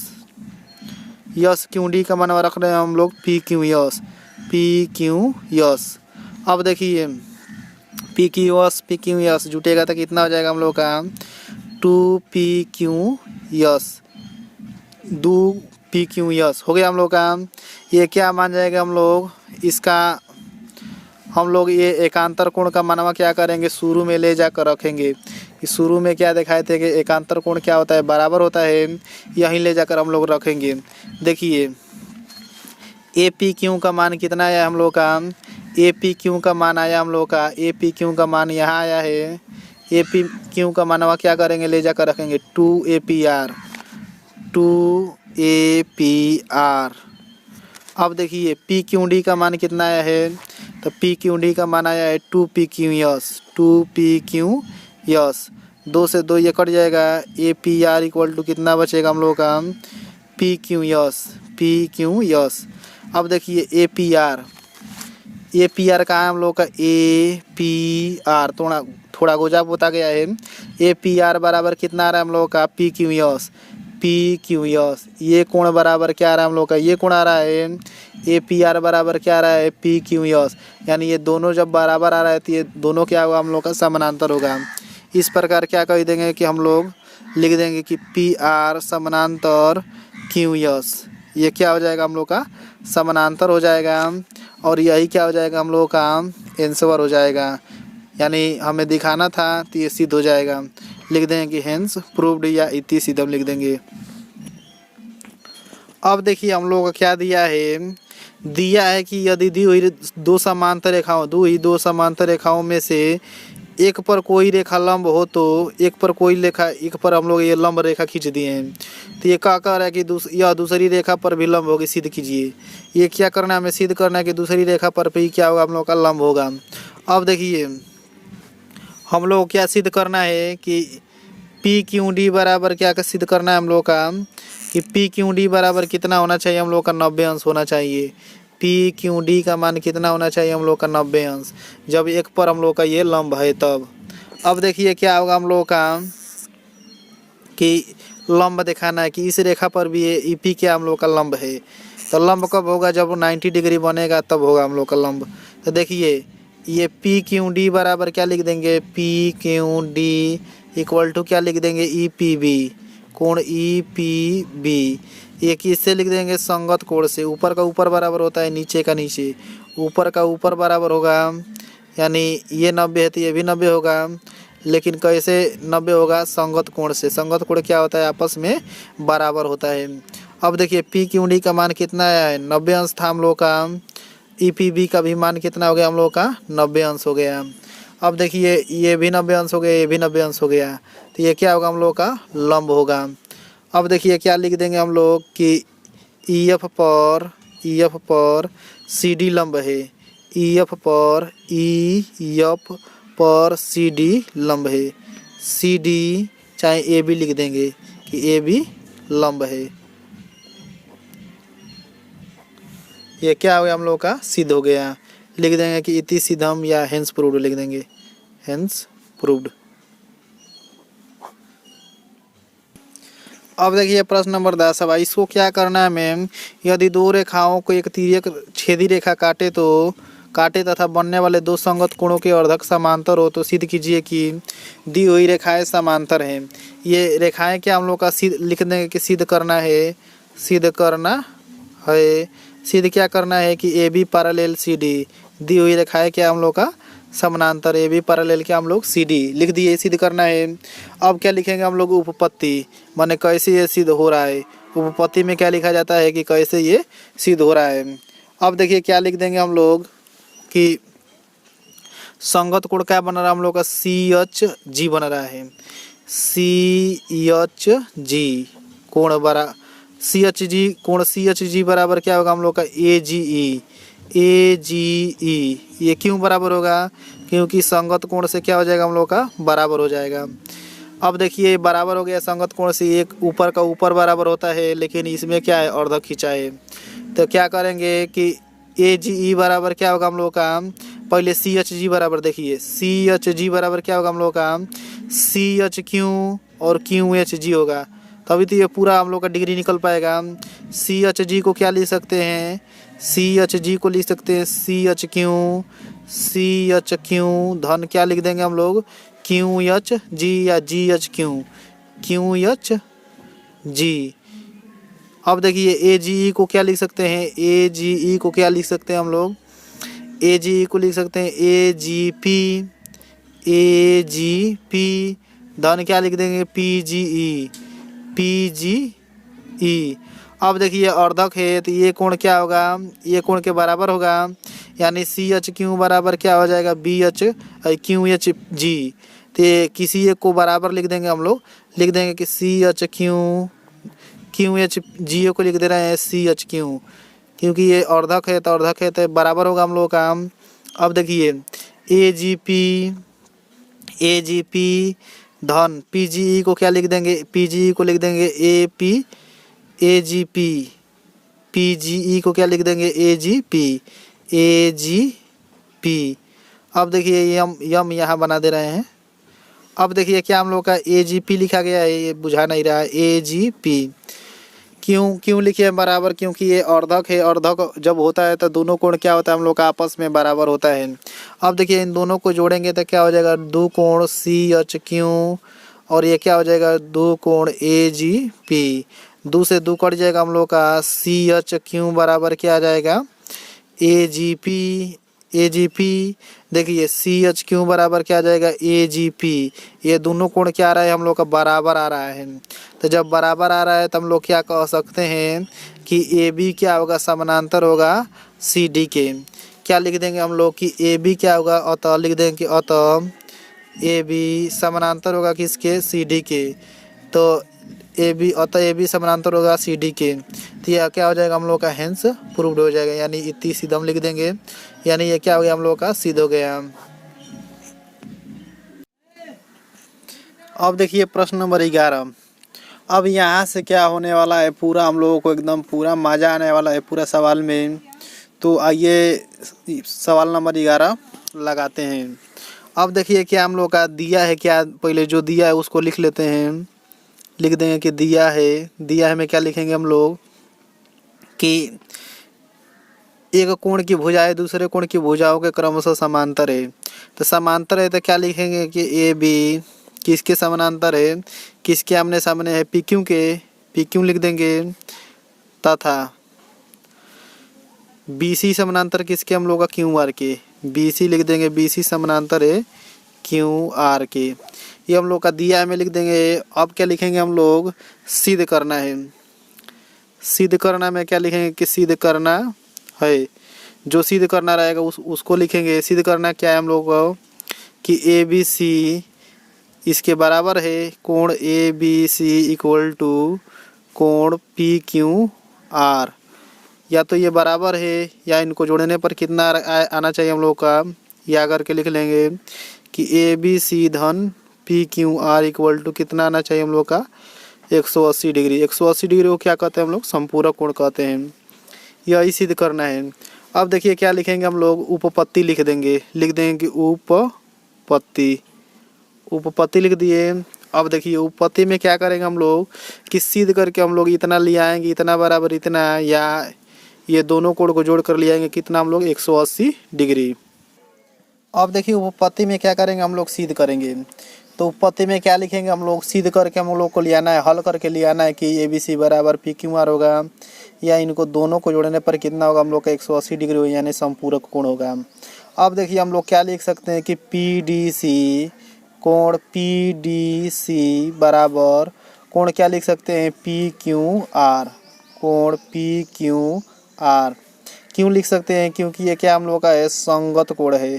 S Q D का मानवा रख रहे हैं हम लोग पी क्यू यस। अब देखिए पी क्यू यस जुटेगा तो कितना हो जाएगा हम लोग का, 2 P Q S, 2 P Q yes हो गया हम लोग का। ये क्या मान जाएगा हम लोग, इसका हम लोग ये एकांतर कोण का मानवा क्या करेंगे, शुरू में ले जाकर रखेंगे। शुरू में क्या दिखाए थे कि एकांतर कोण क्या होता है, बराबर होता है, यहीं ले जाकर हम लोग रखेंगे। देखिए ए पी क्यू का मान कितना आया हम लोग का, ए पी क्यू का मान आया हम लोग का, ए पी क्यू का मान यहाँ आया है। ए पी क्यू का मानवा क्या करेंगे, ले जाकर रखेंगे 2 A P are, 2 A P are. अब देखिए पी क्यू डी का मान कितना आया है, तो पी क्यू डी का मान आया है 2 P Q S, 2 P Q S, 2 से 2 ये कट जाएगा। A P R equal to कितना बचेगा हम लोग का, पी क्यू यस। अब देखिए ए पी आर कहाँ है हम लोग का, ए पी आर थोड़ा गोजा होता गया है। ए पी आर बराबर कितना आ रहा है हम लोग का, पी क्यू यस। ये कोण बराबर क्या आ रहा है हम लोग का, ये कोण आ रहा है, ए पी आर बराबर क्या आ रहा है, पी क्यू यस। यानी ये दोनों जब बराबर आ रहा है तो ये दोनों क्या होगा हम लोग का, समानांतर होगा। इस प्रकार क्या कह देंगे कि हम लोग लिख देंगे कि पी आर समानांतर क्यू यस, ये क्या हो जाएगा हम लोग का, समानांतर हो जाएगा। और यही क्या हो जाएगा हम लोगों का, आंसर हो जाएगा। यानी हमें दिखाना था तो ये सिद्ध हो जाएगा। लिख देंगे कि हेंस प्रूव्ड या इति सिद्धम लिख देंगे। अब देखिए हम लोगों का क्या दिया है कि यदि दी हुई दो समांतर रेखाओं में से एक पर कोई रेखा लंब हो तो एक पर हम लोग ये लंब रेखा खींच दिए हैं। तो ये क्या कह रहा है कि यह दूसरी रेखा पर भी लंब होगी, सिद्ध कीजिए। ये क्या करना है, हमें सिद्ध करना है कि दूसरी रेखा पर भी क्या होगा हम लोग का, लंब होगा। अब देखिए हम लोग क्या सिद्ध करना है कि पी क्यू डी बराबर क्या सिद्ध करना है हम लोग का, कि पी क्यू डी बराबर कितना होना चाहिए हम लोग का, 90 अंश होना चाहिए। पी क्यू डी का मान कितना होना चाहिए हम लोग का, 90 अंश, जब एक पर हम लोग का ये लंब है तब। अब देखिए क्या होगा हम लोग का, कि लंब दिखाना है कि इस रेखा पर भी ये ई पी क्या हम लोग का लंब है। तो लंब कब होगा, जब 90 डिग्री बनेगा तब होगा हम लोग का लंब। तो देखिए ये पी क्यू डी बराबर क्या लिख देंगे, P Q D equal to क्या लिख देंगे, ई पी बी, कोण ई पी बी। ये किससे लिख देंगे, संगत कोण से। ऊपर का ऊपर बराबर होता है नीचे का नीचे, ऊपर का ऊपर बराबर होगा। यानी ये 90 है तो ये भी 90 होगा, लेकिन कैसे 90 होगा, संगत कोण से। संगत कोण क्या होता है, आपस में बराबर होता है। अब देखिए पी क्यू डी का मान कितना आया है, 90 अंश था हम लोग का। ई पी बी का भी मान कितना हो गया हम लोग का, 90 अंश हो गया। अब देखिए ये भी 90 अंश हो गया, ये भी 90 अंश हो गया। तो ये क्या होगा हम लोग का, लंब होगा। अब देखिए क्या लिख देंगे हम लोग कि EF पर CD लंब है, EF पर CD लंब है, CD चाहे AB लिख देंगे कि AB लंब है। ये क्या हो गया हम लोग का, सिद्ध हो गया। लिख देंगे कि इति सिद्धम या हेंस प्रूव्ड लिख देंगे, हेंस प्रूव्ड। अब देखिए प्रश्न नंबर 10। अब इसको क्या करना है मैम, यदि दो रेखाओं को एक तिर्यक छेदी रेखा काटे तथा बनने वाले दो संगत कोणों के अर्धक समांतर हो तो सिद्ध कीजिए कि दी हुई रेखाएं समांतर हैं। ये रेखाएं क्या हम लोग का सिद्ध लिख देंगे कि सिद्ध करना है, सिद्ध क्या करना है कि AB पैरेलल CD, दी हुई रेखाएं क्या हम लोग का समानांतर, AB पैरेलल क्या हम लोग CD लिख दिए, सिद्ध करना है। अब क्या लिखेंगे हम लोग, उपपत्ति, माने कैसे ये सिद्ध हो रहा है। उपपत्ति में क्या लिखा जाता है कि कैसे ये सिद्ध हो रहा है। अब देखिए क्या लिख देंगे हम लोग कि संगत कोण क्या बन रहा है हम लोग का, CHG बन रहा है, CHG कोण बरा CHG बराबर क्या होगा हम लोग का, AGE। ये क्यों बराबर होगा, क्योंकि संगत कोण से क्या हो जाएगा हम लोग का, बराबर हो जाएगा। अब देखिए बराबर हो गया संगत कोण से, एक ऊपर का ऊपर बराबर होता है लेकिन इसमें क्या है, अर्धक खिंचा है। तो क्या करेंगे कि AGE बराबर क्या होगा हम लोग का, पहले CHG बराबर देखिए, CHG बराबर क्या होगा हम लोग का, CHQ और QHG होगा, तभी तो ये पूरा हम लोग का डिग्री निकल पाएगा। CHG को क्या लिख सकते हैं, CHG को लिख सकते हैं CHQ धन क्या लिख देंगे हम लोग, QHG या GHQ, QHG। अब देखिए AGE को क्या लिख सकते हैं, AGE को क्या लिख सकते हैं हम लोग, AGE को लिख सकते हैं AGP धन क्या लिख देंगे, PGE। अब देखिए अर्धक है तो ये कोण क्या होगा, ये कोण के बराबर होगा, यानी CHQ बराबर क्या हो जाएगा, QHG। तो किसी एक को बराबर लिख देंगे हम लोग, लिख देंगे कि QHG को लिख दे रहे हैं CHQ, क्योंकि ये अर्धक है तो बराबर होगा हम लोग का। अब देखिए AGP धन PGE को क्या लिख देंगे, PGE को लिख देंगे AGP, PGE को क्या लिख देंगे, AGP। अब देखिए यम यहाँ बना दे रहे हैं। अब देखिए क्या हम लोग का AGP लिखा गया है, ये बुझा नहीं रहा है, AGP क्यों लिखे हैं बराबर, क्योंकि ये अर्धक है, अर्धक जब होता है तो दोनों कोण क्या होता है हम लोग का आपस में बराबर होता है। अब देखिए इन दोनों को जोड़ेंगे तो क्या हो जाएगा, दो कोण CHQ और ये क्या हो जाएगा, दो कोण AGP, दो से दो कट जाएगा हम लोग का, CHQ बराबर क्या आ जाएगा, AGP। देखिए CHQ बराबर क्या आ जाएगा, AGP। ये दोनों कोण क्या आ रहा है हम लोग का, बराबर आ रहा है। तो जब बराबर आ रहा है तो हम लोग क्या कह सकते हैं कि AB क्या होगा, समानांतर होगा CD के। क्या लिख देंगे हम लोग कि AB क्या होगा, अतः लिख देंगे कि अतः AB समानांतर होगा किसके, CD के। तो अतः AB समानांतर होगा CD के, तो यह क्या हो जाएगा हम लोग का, हेंस प्रूव्ड हो जाएगा, यानी इति सिद्धम लिख देंगे, यानी ये क्या हो गया हम लोग का, सिद्ध हो गया। अब देखिए प्रश्न नंबर 11। अब यहाँ से क्या होने वाला है, पूरा हम लोगों को एकदम पूरा मज़ा आने वाला है पूरा सवाल में। तो आइए सवाल नंबर 11 लगाते हैं। अब देखिए क्या हम लोग का दिया है, क्या पहले जो दिया है उसको लिख लेते हैं, लिख देंगे कि दिया है में क्या लिखेंगे हम लोग कि एक कोण की भुजाएं दूसरे कोण की भुजाओं के क्रमशः समांतर है। तो समांतर है तो क्या लिखेंगे कि AB किसके समानांतर है, किसके आमने सामने है, PQ के, PQ लिख देंगे, तथा BC समानांतर किसके हम लोग का, QR के, BC लिख देंगे, BC समानांतर है QR के। ये हम लोग का दिया है में लिख देंगे। अब क्या लिखेंगे हम लोग, सिद्ध करना है, सिद्ध करना में क्या लिखेंगे कि सिद्ध करना है, जो सिद्ध करना रहेगा उसको लिखेंगे। सिद्ध करना क्या है हम लोग को कि ABC इसके बराबर है, कोण ABC इक्वल टू कोण पी क्यू आर। या तो ये बराबर है या इनको जोड़ने पर कितना आना चाहिए हम लोग का, या करके लिख लेंगे कि ए बी सी धन P Q R equal to कितना आना चाहिए हम लोग का 180 डिग्री। 180 डिग्री को क्या कहते हैं हम लोग, संपूरक कोण कहते हैं। यही सिद्ध करना है। अब देखिए क्या लिखेंगे हम लोग, उपपत्ति लिख देंगे कि उपपत्ति, उपपत्ति लिख दिए। अब देखिए उपपत्ति में क्या करेंगे हम लोग कि सिद्ध करके हम लोग इतना ले आएंगे, इतना बराबर इतना, या ये दोनों कोण को जोड़ कर ले आएंगे कितना हम लोग 180 डिग्री। अब देखिए उपपत्ति में क्या करेंगे हम लोग, सिद्ध करेंगे। तो उपपत्ति में क्या लिखेंगे हम लोग, सिद्ध करके हम लोग को ले आना है, हल करके ले आना है कि ए बी सी बराबर पी क्यू आर होगा, या इनको दोनों को जोड़ने पर कितना होगा हम लोग का 180 डिग्री हो, यानी संपूरक कोण होगा। अब देखिए हम लोग क्या लिख सकते हैं कि पी डी सी, कोण पी डी सी बराबर कोण क्या लिख सकते हैं, पी क्यू आर, कोण पी क्यू आर। क्यों लिख सकते हैं, क्योंकि ये क्या हम लोग का है, संगत कोण है।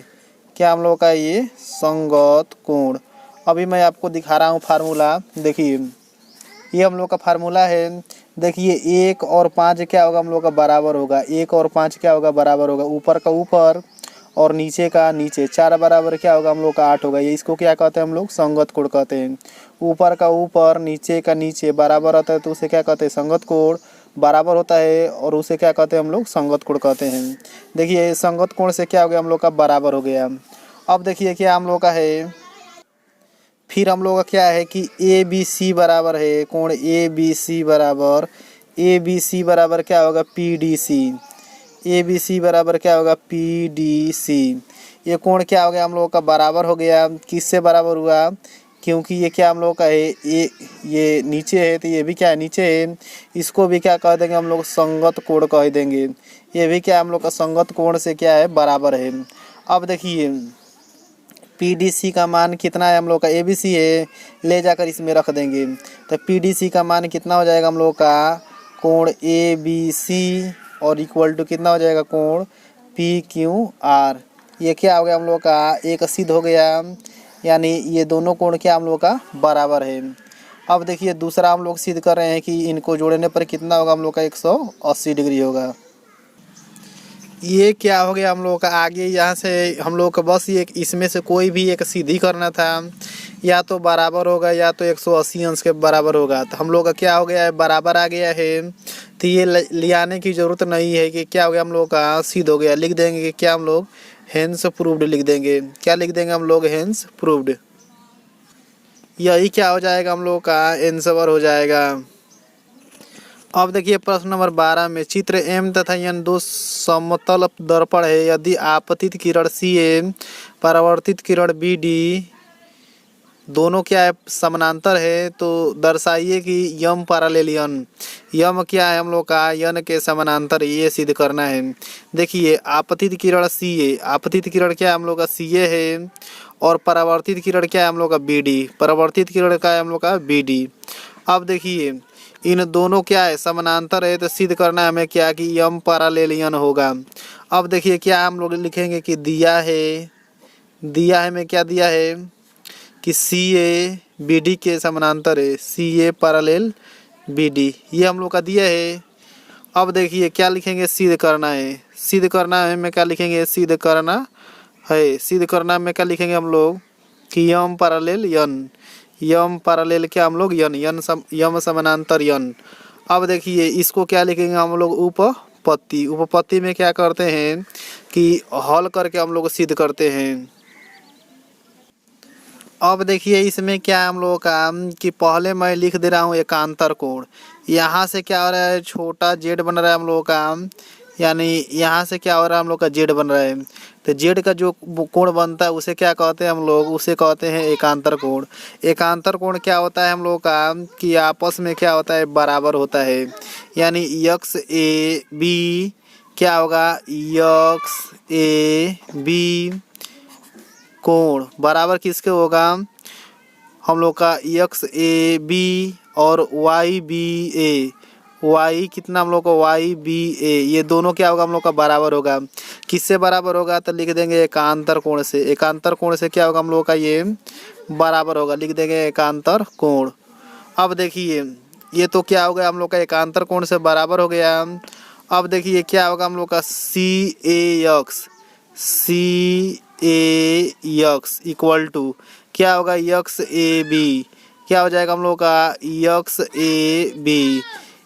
क्या हम लोग का ये संगत कोण। अभी मैं आपको दिखा रहा हूँ फार्मूला, देखिए ये हम लोग का फार्मूला है। देखिए 1 और 5 क्या होगा हम लोग का बराबर होगा, 1 और 5 क्या होगा बराबर होगा, ऊपर का ऊपर और नीचे का नीचे, 4 बराबर क्या होगा हम लोग का 8 होगा। ये इसको क्या कहते हैं हम लोग, संगत कोण कहते हैं। ऊपर का ऊपर नीचे का नीचे बराबर होता है तो उसे क्या कहते हैं, संगत कोण। बराबर होता है और उसे क्या कहते हैं हम लोग, संगत कोण कहते हैं। देखिए संगत कोण से क्या हो गया हम लोग का, बराबर हो गया। अब देखिए क्या हम लोग का है, फिर हम लोग का क्या है कि ए बी सी बराबर है, कोण ए बी सी बराबर, ए बी सी बराबर क्या होगा, P D C. A B C बराबर क्या होगा, पी डी सी। ये कोण क्या हो गया हम लोग का, बराबर हो गया। किससे बराबर हुआ, क्योंकि ये क्या हम लोग का है, ये नीचे है तो ये भी क्या है, नीचे है। इसको भी क्या कह देंगे हम लोग, संगत कोण कह देंगे। ये भी क्या हम लोग का संगत कोण से क्या है, बराबर है। अब देखिए पी डी सी का मान कितना है हम लोग का, ए बी सी है, ले जाकर इसमें रख देंगे तो पी डी सी का मान कितना हो जाएगा हम लोग का, कोण ए बी सी और इक्वल टू कितना हो जाएगा, कोण पी क्यू आर। ये क्या हो गया हम लोग का, एक सिद्ध हो गया, यानी ये दोनों कोण क्या हम लोग का बराबर है। अब देखिए दूसरा हम लोग सिद्ध कर रहे हैं कि इनको जोड़ने पर कितना होगा हम लोग का 180 डिग्री होगा। ये क्या हो गया हम लोग का, आगे यहाँ से हम लोग का बस ये इसमें से कोई भी एक सीधी करना था, या तो बराबर होगा या तो 180 अंश के बराबर होगा। तो हम लोग का क्या हो गया है, बराबर आ गया है, तो ये ले आने की ज़रूरत नहीं है कि क्या हो गया हम लोग का, सिद्ध हो गया। लिख देंगे कि क्या हम लोग, हेंस प्रूव्ड लिख देंगे। क्या लिख देंगे हम लोग, हेंस प्रूव्ड। यही क्या हो जाएगा हम लोग का, आंसर हो जाएगा। अब देखिए प्रश्न नंबर 12 में चित्र एम तथा एन दो समतल दर्पण है। यदि आपतित किरण सी ए परावर्तित किरण बी डी दोनों क्या है, समानांतर है, तो दर्शाइए कि यम पैरेलल यन। यम क्या है हम लोग का, यन के समानांतर, ये सिद्ध करना है। देखिए आपतित किरण सी ए, आपतित किरण क्या है हम लोग का, सी ए है, और परावर्तित किरण क्या है हम लोग का, बी डी। परावर्तित किरण का है हम लोग का, बी डी। अब देखिए इन दोनों क्या है, समानांतर है, तो सिद्ध करना है हमें क्या कि यम पैरेलल यन होगा। अब देखिए क्या हम लोग लिखेंगे कि दिया है में क्या दिया है कि सी ए बी डी के समानांतर है, सी ए पैरेलल बी डी, ये हम लोग का दिया है। अब देखिए क्या लिखेंगे, सिद्ध करना है। सिद्ध करना है में क्या लिखेंगे, सिद्ध करना है। सिद्ध करना में क्या लिखेंगे हम लोग कि यम पैरेलल यन, यम पैरेलल क्या हम लोग, यम समानांतर यन। अब देखिए इसको क्या लिखेंगे हम लोग, उपपत्ति। उपपत्ति में क्या करते हैं कि हल करके हम लोग सिद्ध करते हैं। अब देखिए इसमें क्या हम लोग का कि पहले मैं लिख दे रहा हूँ एकांतर कोण। यहाँ से क्या हो रहा है, छोटा जेड बन रहा है हम लोग का, यानी यहाँ से क्या हो रहा है हम लोग का, जेड बन रहा है। तो जेड का जो कोण बनता है उसे क्या कहते हैं हम लोग, उसे कहते हैं एकांतर कोण। एकांतर कोण क्या होता है हम लोग का कि आपस में क्या होता है, बराबर होता है। यानी यक्स ए बी क्या होगा, यक्स ए बी कोण बराबर किसके होगा, हम लोग का यक्स ए बी और वाई बी ए। वाई कितना हम लोग को, वाई बी ए, ये दोनों क्या होगा हम लोग का, बराबर होगा। किससे बराबर होगा, तो लिख देंगे एकांतर कोण से। एकांतर कोण से क्या होगा हम लोग का, ये बराबर होगा, लिख देंगे एकांतर कोण। अब देखिए ये तो क्या हो गया हम लोग का एकांतर कोण से बराबर हो गया। अब देखिए क्या होगा हम लोग का सी ए यक्स इक्वल टू क्या होगा यक्स ए बी। क्या हो जाएगा हम लोग का यक्स ए बी।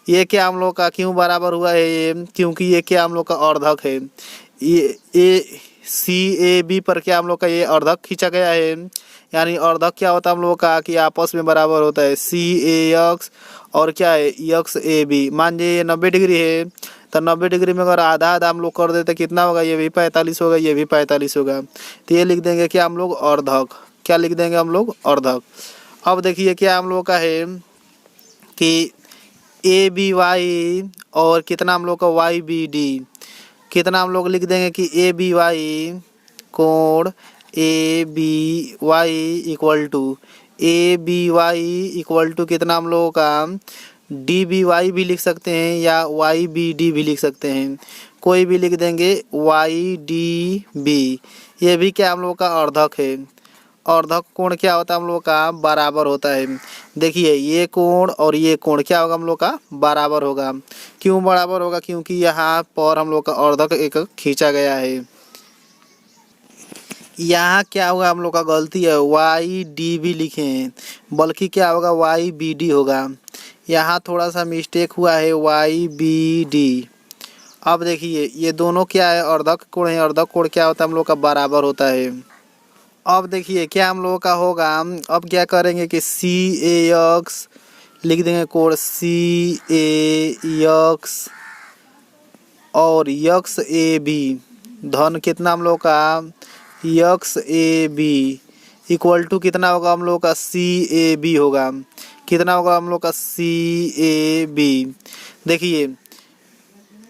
ये क्या हम लोग का क्यों बराबर हुआ है ये, क्योंकि ये क्या हम लोग का अर्धक है। ये ए सी ए बी पर क्या हम लोग का ये अर्धक खींचा गया है। यानी अर्धक क्या होता है हम लोग का कि आपस में बराबर होता है सी ए यक्स और क्या है यक्स ए बी। मान लीजिए ये 90 डिग्री है तो 90 डिग्री में अगर आधा आधा हम लोग कर देते कितना होगा, ये भी 45 होगा, ये भी 45 होगा। तो ये लिख देंगे क्या हम लोग अर्धक। क्या लिख देंगे हम लोग अर्धक। अब देखिए क्या हम लोग का है कि ए बी वाई और कितना हम लोग का वाई बी डी। कितना हम लोग लिख देंगे कि ए बी वाई कोण A B Y equal to कितना हम लोगों का डी बी वाई भी लिख सकते हैं या वाई बी डी भी लिख सकते हैं, कोई भी लिख देंगे वाई डी बी। ये भी क्या हम लोग का अर्धक है। अर्धक कोण क्या होता है हम लोग का बराबर होता है। देखिए ये कोण और ये कोण क्या होगा हम लोग का बराबर होगा। क्यों बराबर होगा, क्योंकि यहाँ पर हम लोग का अर्धक एक खींचा गया है। यहाँ क्या होगा हम लोग का गलती है वाई डी भी लिखे हैं, बल्कि क्या होगा वाई बी डी होगा। यहाँ थोड़ा सा मिस्टेक हुआ है वाई बी डी। अब देखिए ये दोनों क्या है अर्धक कोण है। अर्धक कोण क्या होता है हम लोग का बराबर होता है। अब देखिए क्या हम लोगों का होगा, अब क्या करेंगे कि सी ए यक्स लिख देंगे कोण सी ए यक्स और यक्स ए बी धन कितना हम लोग का X A B equal to कितना होगा हम लोग का सी ए बी होगा। कितना होगा हम लोग का सी ए बी। देखिए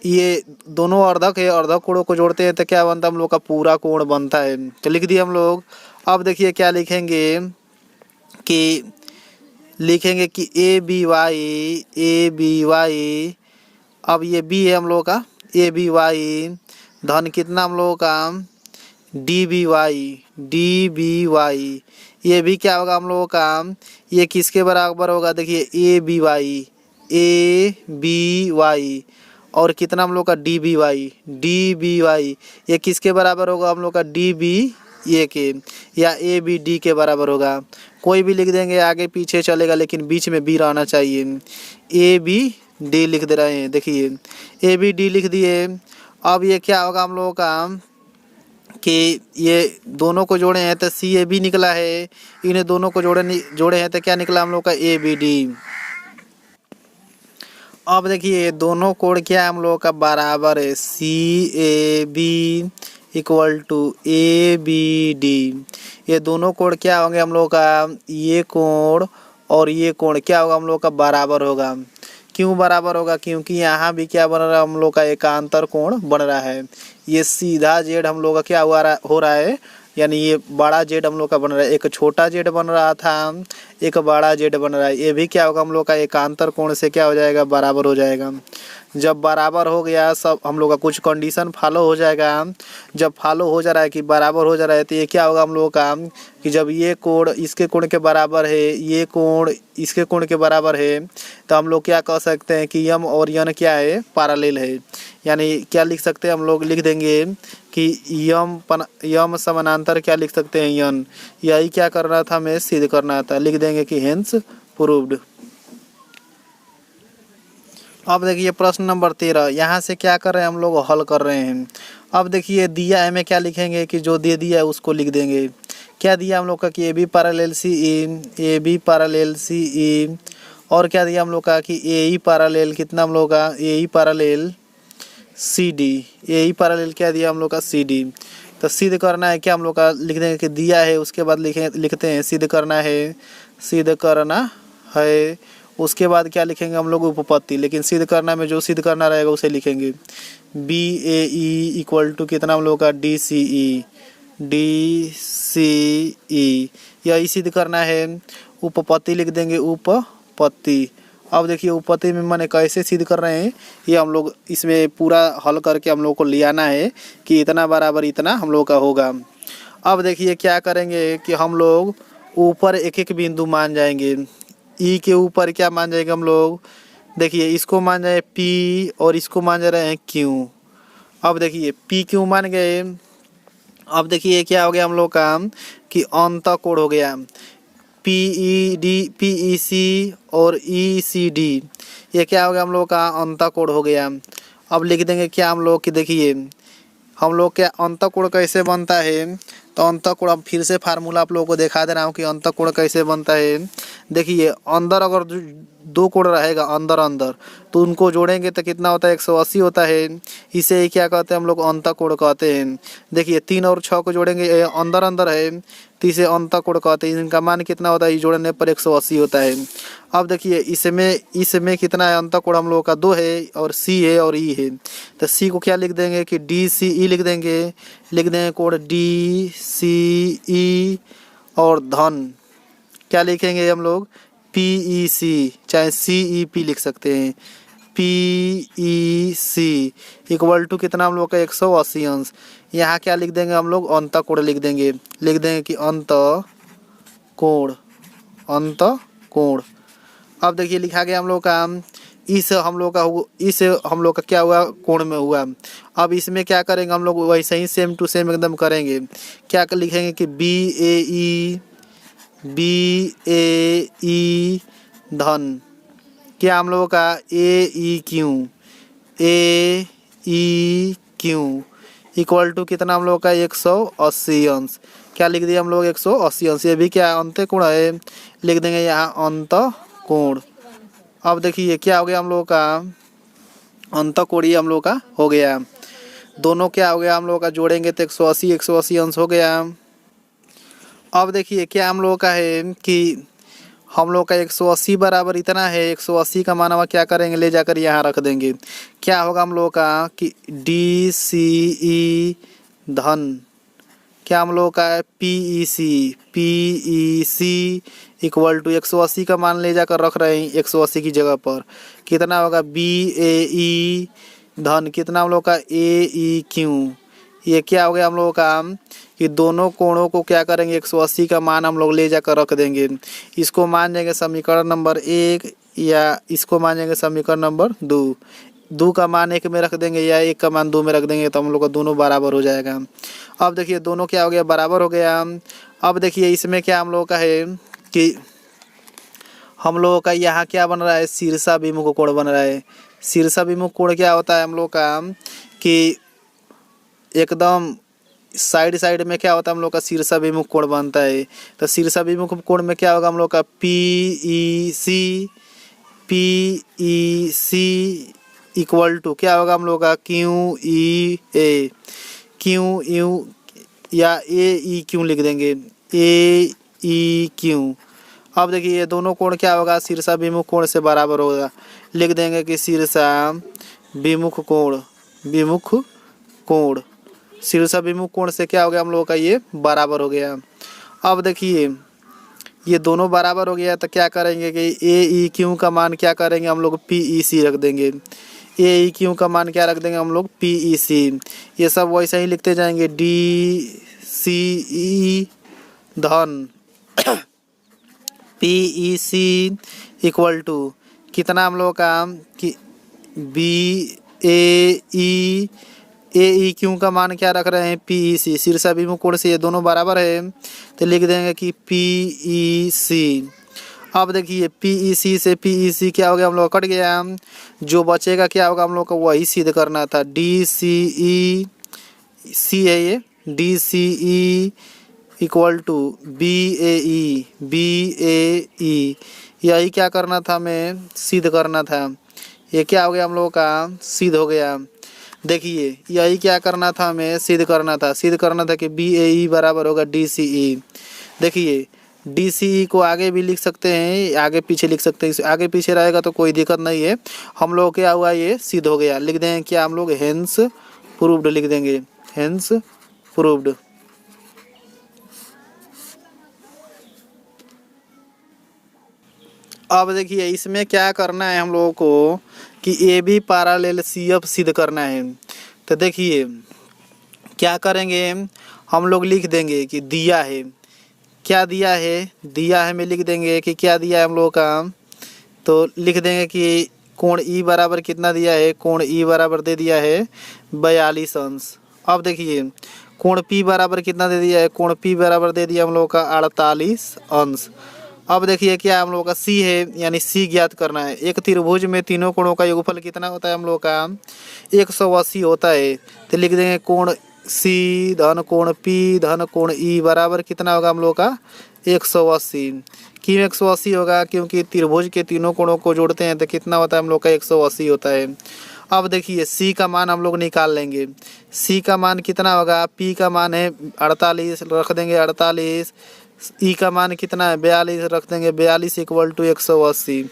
ये दोनों अर्धक है, अर्धक कोणों को जोड़ते हैं तो क्या बनता है हम लोग का पूरा कोण बनता है। तो लिख दिए हम लोग। अब देखिए क्या लिखेंगे कि ए बी वाई अब ये बी है हम लोग का ए बी वाई धन कितना हम लोगों का डी बी वाई। ये भी क्या होगा हम लोगों का ये किसके बराबर होगा। देखिए ए बी वाई और कितना हम लोग का डी बी वाई ये किसके बराबर होगा हम लोग का डी बी ए के या ए बी डी के बराबर होगा। कोई भी लिख देंगे आगे पीछे चलेगा लेकिन बीच में बी रहना चाहिए। ए बी डी लिख दे रहे हैं। देखिए ए बी डी लिख दिए। अब ये क्या होगा हम लोगों का कि ये दोनों को जोड़े हैं तो सी ए बी निकला है। इन्हें दोनों को जोड़े हैं तो क्या निकला हम लोग का ए बी डी। अब देखिए दोनों कोण क्या हम लोग का बराबर है C A B equal to A B D. ये दोनों कोण क्या होंगे हम लोग का ये कोण और ये कोण क्या होगा हम लोग का बराबर होगा। क्यों बराबर होगा, क्योंकि यहाँ भी क्या बन रहा है हम लोग का एकांतर कोण बन रहा है। ये सीधा जेड हम लोग का क्या हो रहा है, यानी ये बड़ा जेड हम लोग का बन रहा है। एक छोटा जेड बन रहा था, एक बड़ा जेड बन रहा है। ये भी क्या होगा हम लोग का एकांतर कोण से क्या हो जाएगा बराबर हो जाएगा। जब बराबर हो गया सब हम लोग का कुछ कंडीशन फॉलो हो जाएगा। जब फॉलो हो जा रहा है कि बराबर हो जा रहा है तो ये क्या होगा हम लोग का कि जब ये कोण इसके कोण के बराबर है, ये कोण इसके कोण के बराबर है, तो हम लोग क्या कह सकते हैं कि यम और यन क्या है पैरेलल है। यानी क्या लिख सकते हैं हम लोग लिख देंगे कि यम समानांतर क्या लिख सकते हैं यन। यही क्या करना था हमें सिद्ध करना था। लिख देंगे कि हेंस प्रूव्ड। अब देखिए प्रश्न नंबर 13 यहाँ से क्या कर रहे हैं हम लोग हल कर रहे हैं। अब देखिए दिया है में क्या लिखेंगे कि जो दे दिया है उसको लिख देंगे। क्या दिया हम लोग का कि ए बी पैरेलल सी ई और क्या दिया हम लोग का कि ए ई पैरेलल कितना हम लोग का ए ई पैरेलल सी पैरेलल क्या दिया हम लोग का सी डी। तो सिद्ध करना है क्या हम लोग का लिख देंगे कि दिया है उसके बाद लिखते हैं सिद्ध करना है उसके बाद क्या लिखेंगे हम लोग उपपत्ति। लेकिन सिद्ध करना में जो सिद्ध करना रहेगा उसे लिखेंगे B A E equal to कितना हम लोग का डी सी ई यही सिद्ध करना है। उपपत्ति लिख देंगे उपपत्ति। अब देखिए उपपत्ति में मैंने कैसे सिद्ध कर रहे हैं ये हम लोग इसमें पूरा हल करके हम लोग को ले आना है कि इतना बराबर इतना हम लोग का होगा। अब देखिए क्या करेंगे कि हम लोग ऊपर एक एक बिंदु मान जाएंगे। ई के ऊपर क्या मान जाएंगे हम लोग, देखिए इसको मान जाए पी और इसको मान जा रहे हैं क्यू। अब देखिए पी क्यू मान गए। अब देखिए क्या हो गया हम लोग का कि अंत कोण हो गया, P E D, P E C और ई सी डी, ये क्या हो गया हम लोग का अंत कोण हो गया। अब लिख देंगे क्या हम लोग कि देखिए हम लोग क्या अंतःकोण कैसे बनता है, तो अंतःकोण अब फिर से फार्मूला आप लोगों को दिखा दे रहा हूँ कि अंतःकोण कैसे बनता है। देखिए अंदर अगर दो कोण रहेगा अंदर अंदर तो उनको जोड़ेंगे तो कितना होता है 180 होता है। इसे ही क्या कहते हैं हम लोग अंतःकोण कहते हैं। देखिए 3 और 6 को जोड़ेंगे, अंदर अंदर है तो इसे अंतःकोण कहते हैं। इनका मान कितना होता है, जोड़ने पर 180 होता है। अब देखिए इसमें कितना है, अंतःकोण हम लोगों का 2 है और सी है और ई है। तो सी को क्या लिख देंगे कि डी सी ई लिख देंगे, लिख देंगे कोण डी सी ई और धन क्या लिखेंगे हम लोग पी ई सी, चाहे सी ई पी लिख सकते हैं। P E C equal to कितना हम लोग का 180 अंश। यहाँ क्या लिख देंगे हम लोग अंतःकोण लिख देंगे, लिख देंगे कि अंतःकोण, अंतःकोण। अब देखिए लिखा गया हम लोग का इस हम लोग का क्या हुआ कोण में हुआ। अब इसमें क्या करेंगे हम लोग वैसे ही सेम टू सेम एकदम करेंगे। क्या लिखेंगे कि बी ए ई धन क्या हम लोगों का ए ई क्यू इक्वल टू कितना हम लोग का 180 अंश। क्या लिख दिया हम लोग 180 अंश। ये भी क्या अंतःकोण है, लिख देंगे यहाँ अंतःकोण। अब देखिए क्या हो गया हम लोग का अंतःकोणीय हम लोग का हो गया। दोनों क्या हो गया हम लोग का जोड़ेंगे तो 180 अंश हो गया। अब देखिए क्या हम लोग का है कि हम लोग का 180 बराबर इतना है, 180 का मान हम क्या करेंगे ले जाकर यहाँ रख देंगे। क्या होगा हम लोग का कि डी सी ई धन क्या हम लोग का है P E C equal to 180 का मान ले जाकर रख रहे हैं 180 की जगह पर। कितना होगा बी ए ई धन कितना हम लोग का ए ई क्यू। ये क्या हो गया हम लोगों का कि दोनों कोणों को क्या करेंगे 180 का मान हम लोग ले जाकर रख देंगे। इसको मान जाएंगे समीकरण नंबर 1 या इसको मान जाएंगे समीकरण नंबर 2। 2 का मान 1 में रख देंगे या 1 का मान 2 में रख देंगे तो हम लोग का दोनों बराबर हो जाएगा। अब देखिए दोनों क्या हो गया बराबर हो गया। अब देखिए इसमें क्या हम लोग का है कि हम लोगों का यहाँ क्या बन रहा है शीर्षाभिमुख कोण बन रहा है। शीर्षाभिमुख कोण क्या होता है हम लोग का कि एकदम साइड में क्या होता है हम लोग का शीर्षाभिमुख कोण बनता है। तो शीर्षाभिमुख कोण में क्या होगा हम लोग का P E C equal to क्या होगा हम लोग का क्यू यू या ए ई क्यू लिख देंगे ए ई क्यू। अब देखिए ये दोनों कोण क्या होगा शीर्षाभिमुख कोण से बराबर होगा, लिख देंगे कि शीर्षाभिमुख कोण शीर्षाभिमुख कोण से क्या हो गया हम लोगों का ये बराबर हो गया। अब देखिए ये दोनों बराबर हो गया तो क्या करेंगे कि ए ई क्यू का मान क्या करेंगे हम लोग पी ई सी रख देंगे। ए ई क्यू का मान क्या रख देंगे हम लोग पी ई सी। ये सब वैसे ही लिखते जाएंगे डी सी ई धन P E C equal to कितना हम लोग का कि बी ए ई क्यू का मान क्या रख रहे हैं पी ई सी। शीर्षाभिमुख कोण से ये दोनों बराबर है तो लिख देंगे कि पी ई सी। अब देखिए पी ई सी से पी ई सी क्या हो गया हम लोग कट गया। जो बचेगा क्या होगा हम लोग को वही सिद्ध करना था। डी सी ई सी है ये D C E equal to B A E यही क्या करना था हमें सिद्ध करना था। ये क्या हो गया हम लोगों का सिद्ध हो गया। देखिए यही क्या करना था हमें सिद्ध करना था कि बी ए ई बराबर होगा डी सी ई। देखिए डी सी ई को आगे भी लिख सकते हैं आगे पीछे लिख सकते हैं, आगे पीछे रहेगा तो कोई दिक्कत नहीं है। हम लोग क्या हुआ ये सिद्ध हो गया। लिख देंगे क्या हम लोग हेंस प्रूव्ड लिख देंगे हेंस प्रूव्ड। अब देखिए इसमें क्या करना है हम लोगों को कि A B parallel C F सिद्ध करना है। तो देखिए क्या करेंगे हम लोग लिख देंगे कि दिया है क्या दिया है में लिख देंगे कि क्या दिया है हम लोगों का, तो लिख देंगे कि कोण ई बराबर कितना दिया है, कोण ई बराबर दे दिया है 42 अंश। अब देखिए कोण पी बराबर कितना दे दिया है, कोण पी बराबर दे दिया हम लोगों का 48 अंश। अब देखिए क्या हम लोगों का सी है, यानी सी ज्ञात करना है। एक त्रिभुज में तीनों कोणों का योगफल कितना होता है हम लोगों का 180 होता है। तो लिख देंगे कोण सी धन कोण पी धन कोण ई बराबर कितना होगा हम लोगों का 180। क्यों 180 होगा, क्योंकि त्रिभुज के तीनों कोणों को जोड़ते हैं तो कितना होता है हम लोग का 180 होता है। अब देखिए सी का मान हम लोग निकाल लेंगे। सी का मान कितना होगा, पी का मान है 48 रख देंगे 48, ई का मान कितना है 42 रख देंगे 42 इक्वल टू 180।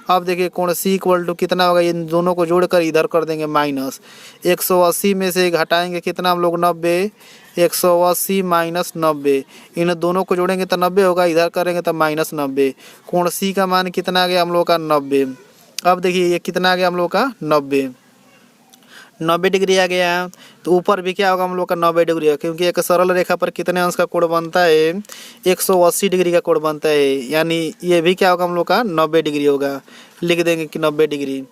अब देखिए कोण सी इक्वल टू कितना होगा, इन दोनों को जोड़कर इधर कर देंगे माइनस। 180 में से घटाएंगे कितना हम लोग 90, 180 माइनस 90, इन दोनों को जोड़ेंगे तो 90 होगा, इधर करेंगे तो माइनस 90। कोण सी का मान कितना आ गया हम लोग का 90। अब देखिए ये कितना आ गया हम लोग का 90 डिग्री आ गया। तो ऊपर भी क्या होगा हम लोग का 90 डिग्री है, क्योंकि एक सरल रेखा पर कितने अंश का कोण बनता है 180 डिग्री का कोण बनता है, यानी ये भी क्या होगा हम लोग का 90 डिग्री होगा। लिख देंगे कि 90 डिग्री।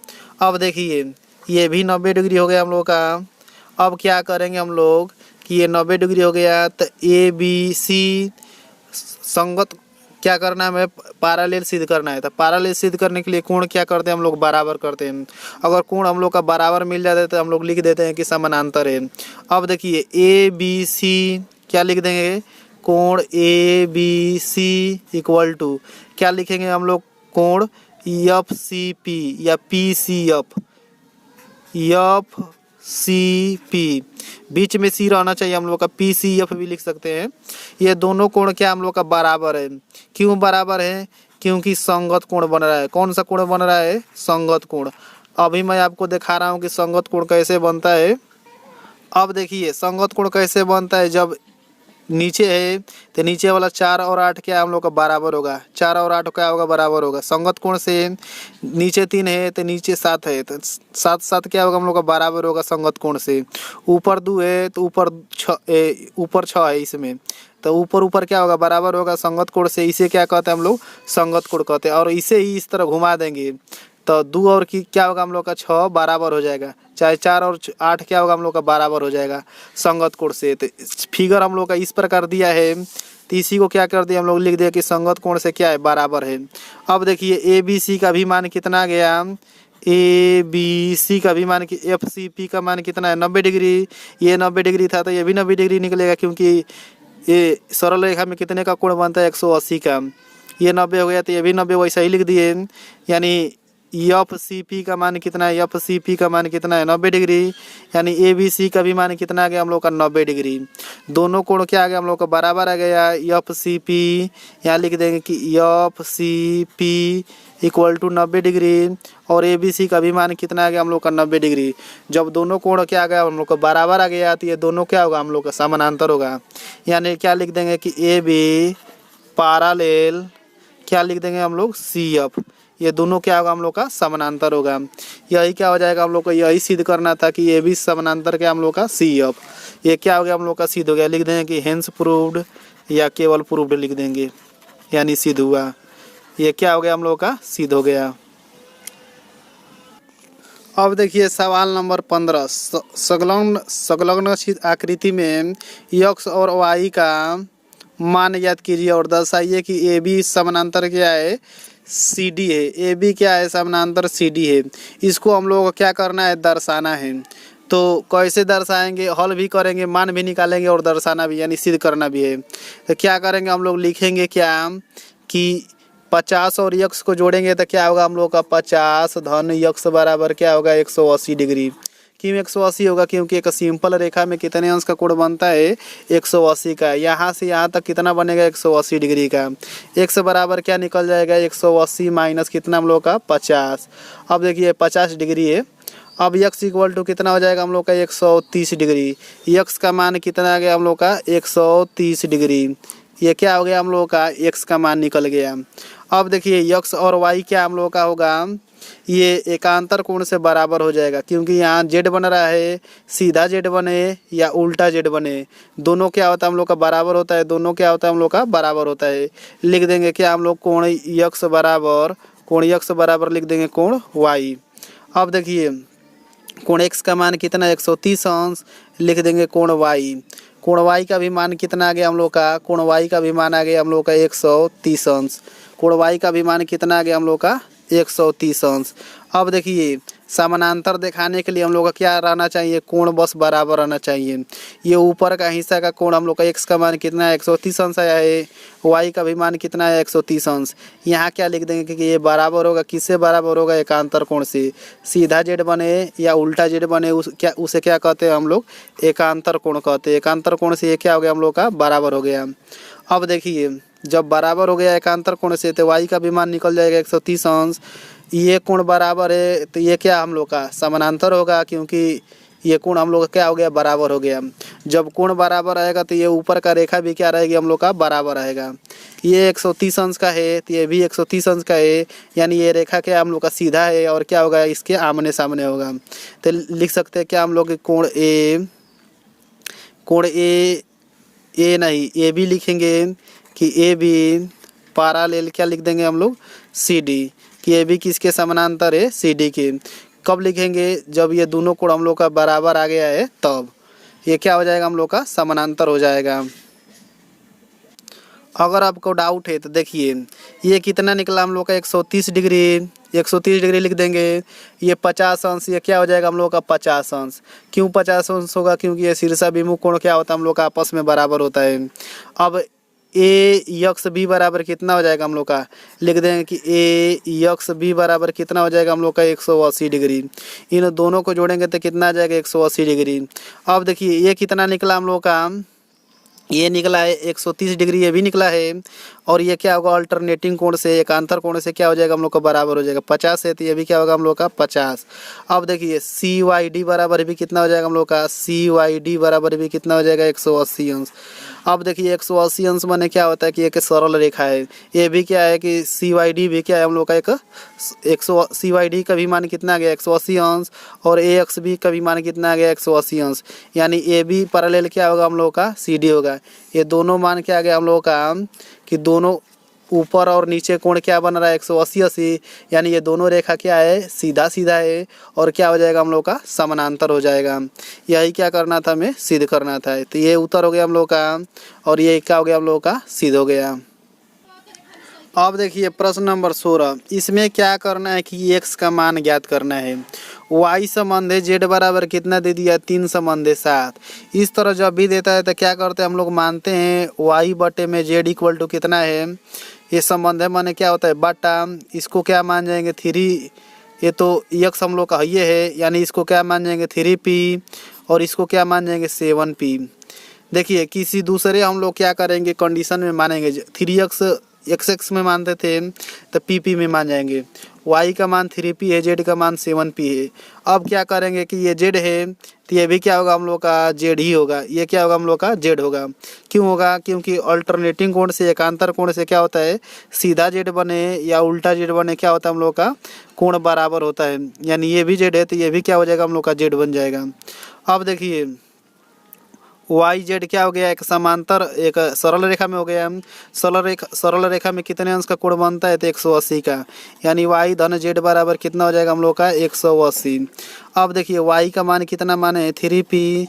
अब देखिए ये भी 90 डिग्री हो गया हम लोग का। अब क्या करेंगे हम लोग कि ये 90 डिग्री हो गया तो ए बी सी संगत क्या करना है, हमें पैरेलल सिद्ध करना है। तो पैरेलल सिद्ध करने के लिए कोण क्या करते हैं हम लोग बराबर करते हैं। अगर कोण हम लोग का बराबर मिल जाता है तो हम लोग लिख देते हैं कि समानांतर है। अब देखिए ए बी सी क्या लिख देंगे, कोण A B C equal to क्या लिखेंगे हम लोग, कोण एफ सी पी या P C F C P, बीच में सी रहना चाहिए हम लोग का, पी सी एफ भी लिख सकते हैं। ये दोनों कोण क्या हम लोग का बराबर है। क्यों बराबर है, क्योंकि संगत कोण बन रहा है। कौन सा कोण बन रहा है, संगत कोण। अभी मैं आपको दिखा रहा हूँ कि संगत कोण कैसे बनता है। अब देखिए संगत कोण कैसे बनता है, जब नीचे है तो नीचे वाला 4 और 8 क्या हम लोग का बराबर होगा, 4 और 8 क्या होगा बराबर होगा। संगत कोण से नीचे 3 है तो नीचे 7 है तो 7 7 क्या होगा हम लोग का बराबर होगा संगत कोण से। ऊपर 2 है तो ऊपर 6 है इसमें, तो ऊपर क्या होगा बराबर होगा संगत कोण से। इसे क्या कहते हैं हम लोग, संगत कोण कहते हैं। और इसे ही इस तरह घुमा देंगे तो 2 और की क्या होगा हम लोग का 6 बराबर हो जाएगा, चाहे 4 और 8 क्या होगा हम लोग का बराबर हो जाएगा संगत कोण से। तो फिगर हम लोग का इस प्रकार दिया है, तो इसी को क्या कर दिया हम लोग लिख दिया कि संगत कोण से क्या है बराबर है। अब देखिए ए बी सी का भी मान कितना गया, ए बी सी का भी मान एफ सी पी का मान कितना है 90 डिग्री। ये 90 डिग्री था तो ये भी 90 डिग्री निकलेगा, क्योंकि ये सरल रेखा में कितने का कोण बनता है 180 का। ये 90 हो गया तो ये भी 90 वैसा ही लिख दिए, यानी एफ सी पी का मान कितना है, एफ सी पी का मान कितना है 90 डिग्री, यानी ए बी सी का भी मान कितना आ गया हम लोग का 90 डिग्री। दोनों कोण क्या आ गया हम लोग का बराबर आ गया। एफ सी पी यहाँ लिख देंगे कि F C P equal to 90 degree और ए बी सी का भी मान कितना आ गया हम लोग का 90 डिग्री। जब दोनों कोण क्या आ गया हम लोग का बराबर आ गया तो ये दोनों क्या होगा हम लोग का समानांतर होगा। यानी क्या लिख देंगे कि ए बी पैरेलल क्या लिख देंगे हम लोग सी एफ, ये दोनों क्या होगा हम लोग का समानांतर होगा। यही क्या हो जाएगा हम लोग को, यही सिद्ध करना था कि ये भी समानांतर क्या हम लोग का सी एफ। ये क्या हो गया हम लोग का सिद्ध हो गया। लिख देंगे कि हेंस प्रूव्ड या केवल प्रूव्ड लिख देंगे, यानी सिद्ध हुआ। ये क्या हो गया हम लोग का सिद्ध हो गया। अब देखिए सवाल नंबर 15, संलग्न आकृति में x और y का मान याद कीजिए और दर्शाइए कि ए बी समानांतर क्या है, सी डी है। ए बी क्या है, समानांतर सी डी है। इसको हम लोग को क्या करना है, दर्शाना है। तो कैसे दर्शाएंगे, हल भी करेंगे, मान भी निकालेंगे और दर्शाना भी यानी सिद्ध करना भी है। तो क्या करेंगे हम लोग, लिखेंगे क्या कि 50 और यक्स को जोड़ेंगे तो क्या होगा हम लोग का 50 धन यक्स बराबर क्या होगा 180 डिग्री। क्यों 180 होगा, क्योंकि एक सिंपल रेखा में कितने अंश का कोण बनता है 180 का। यहाँ से यहाँ तक कितना बनेगा 180 डिग्री का। x बराबर क्या निकल जाएगा 180 माइनस कितना हम लोग का 50। अब देखिए 50 डिग्री है। अब x इक्वल टू कितना हो जाएगा हम लोग का 130 डिग्री। x का मान कितना आ गया हम लोग का 130 डिग्री। ये क्या हो गया हम लोग का x का मान निकल गया। अब देखिए x और y क्या हम लोग का होगा, ये एकांतर कोण से बराबर हो जाएगा, क्योंकि यहाँ जेड बन रहा है, सीधा जेड बने या उल्टा जेड बने, दोनों क्या होता है हम लोग का बराबर होता है, दोनों क्या होता है हम लोग का बराबर होता है। लिख देंगे क्या हम लोग, कोण यक्स बराबर, कोण यक्स बराबर लिख देंगे कोण वाई। अब देखिए कोण एक्स का मान कितना, 130 अंश, लिख देंगे कोण वाई। कोण वाई का भी मान कितना आ गया हम लोग का, कोण वाई का भी मान आ गया हम लोग का 130 अंश। कोण वाई का भी मान कितना आ गया हम लोग का 130 अंश। अब देखिए समानांतर दिखाने के लिए हम लोग का क्या रहना चाहिए, कोण बस बराबर रहना चाहिए। ये ऊपर का हिस्सा का कोण हम लोग का एक्स का मान कितना है 130 अंश आया है, वाई का भी मान कितना है 130 अंश। यहाँ क्या लिख देंगे कि ये बराबर होगा, किससे बराबर होगा, एकांतर कोण से। सीधा जेड बने या उल्टा जेड बने उसे क्या कहते हैं हम लोग, एकांतर कोण कहते हैं। एकांतर कोण से ये क्या हो गया हम लोग का बराबर हो गया। अब देखिए जब बराबर हो गया एकांतर कोण से तो वाई का भी मान निकल जाएगा 130 अंश। ये कोण बराबर है तो ये क्या हम लोग का समानांतर होगा, क्योंकि ये कोण हम लोग का क्या हो गया, बराबर हो गया। जब कोण बराबर रहेगा तो ये ऊपर का रेखा भी क्या रहेगी हम लोग का बराबर रहेगा। ये 130 अंश का है तो ये भी 130 अंश का है, यानी ये रेखा क्या हम लोग का सीधा है और क्या होगा, इसके आमने सामने होगा। तो लिख सकते हैं क्या हम लोग कोण ए, कोण ए नहीं ए भी लिखेंगे कि ए बी पैरेलल क्या लिख देंगे हम लोग, सी डी, कि ए बी किसके समानांतर है, सी डी के। कब लिखेंगे, जब ये दोनों कोण हम लोग का बराबर आ गया है तब ये क्या हो जाएगा हम लोग का समानांतर हो जाएगा। अगर आपको डाउट है तो देखिए ये कितना निकला हम लोग का 130 डिग्री, 130 डिग्री लिख देंगे। ये 50 अंश, ये क्या हो जाएगा हम लोग का 50 अंश। क्यों 50 अंश होगा, क्योंकि ये शीर्षाभिमुख कोण क्या होता है हम लोग का आपस में बराबर होता है। अब ए यक्स बी बराबर कितना हो जाएगा हम लोग का, लिख देंगे कि ए यक्स बी बराबर कितना हो जाएगा हम लोग का 180 डिग्री। इन दोनों को जोड़ेंगे तो कितना आ जाएगा 180 डिग्री। अब देखिए ये कितना निकला हम लोग का, ये निकला है 130 डिग्री, ये भी निकला है। और ये क्या होगा, अल्टरनेटिंग कोण से, एकांतर कोण से क्या हो जाएगा हम लोग का बराबर हो जाएगा। 50 है तो ये भी क्या होगा हम लोग का 50। अब देखिए सी वाई डी बराबर भी कितना हो जाएगा हम लोग का, सी वाई डी बराबर भी कितना हो जाएगा 180 अंश। अब देखिए 180 अंश माने क्या होता है कि एक सरल रेखा है। ये भी क्या है कि सी वाई डी भी क्या है हम लोग का एक सी वाई डी का भी मान कितना आ गया 180 अंश, और ए एक्स बी का भी मान कितना आ गया 180 अंश। यानी ए बी पैरेलल क्या होगा हम लोग का, सी डी होगा। ये दोनों मान क्या आ गया हम लोग का कि दोनों ऊपर और नीचे कोण क्या बन रहा है 180 80, यानी ये दोनों रेखा क्या है, सीधा सीधा है और क्या हो जाएगा हम लोग का समानांतर हो जाएगा। यही क्या करना था, हमें सिद्ध करना था। तो ये उत्तर हो गया हम लोग का और ये क्या हो गया हम लोग का सिद्ध हो गया। अब देखिए प्रश्न नंबर 16, इसमें क्या करना है कि एक्स का मान ज्ञात करना है। वाई संबंध है जेड बराबर कितना दे दिया, 3 संबंध है 7। इस तरह जब भी देता है तो क्या करते हैं हम लोग, मानते हैं वाई बटे में जेड इक्वल टू कितना है, ये संबंध है माने क्या होता है बटा, इसको क्या मान जाएंगे 3, ये तो यक्स हम लोग का ये है, यानी इसको क्या मान जाएंगे 3p और इसको क्या मान जाएंगे 7p। देखिए किसी दूसरे हम लोग क्या करेंगे कंडीशन में मानेंगे, 3x एक्स एक्स में मानते थे तो पी में मान जाएंगे। वाई का मान 3p है, जेड का मान 7p है। अब क्या करेंगे कि ये जेड है तो ये भी क्या होगा हम लोग का जेड ही होगा, ये क्या होगा हम लोग का जेड होगा। क्यों होगा, क्योंकि अल्टरनेटिंग कोण से, एकांतर कोण से क्या होता है, सीधा जेड बने या उल्टा जेड बने क्या होता है हम लोग का कोण बराबर होता है। यानी ये भी जेड है तो ये भी क्या हो जाएगा हम लोग का जेड बन जाएगा। अब देखिए वाई जेड क्या हो गया, एक समांतर एक सरल रेखा में हो गया। सरल रेखा में कितने अंश का कोण बनता है तो 180 का, यानी वाई धन जेड बराबर कितना हो जाएगा हम लोग का 180। अब देखिए वाई का मान कितना माने है 3p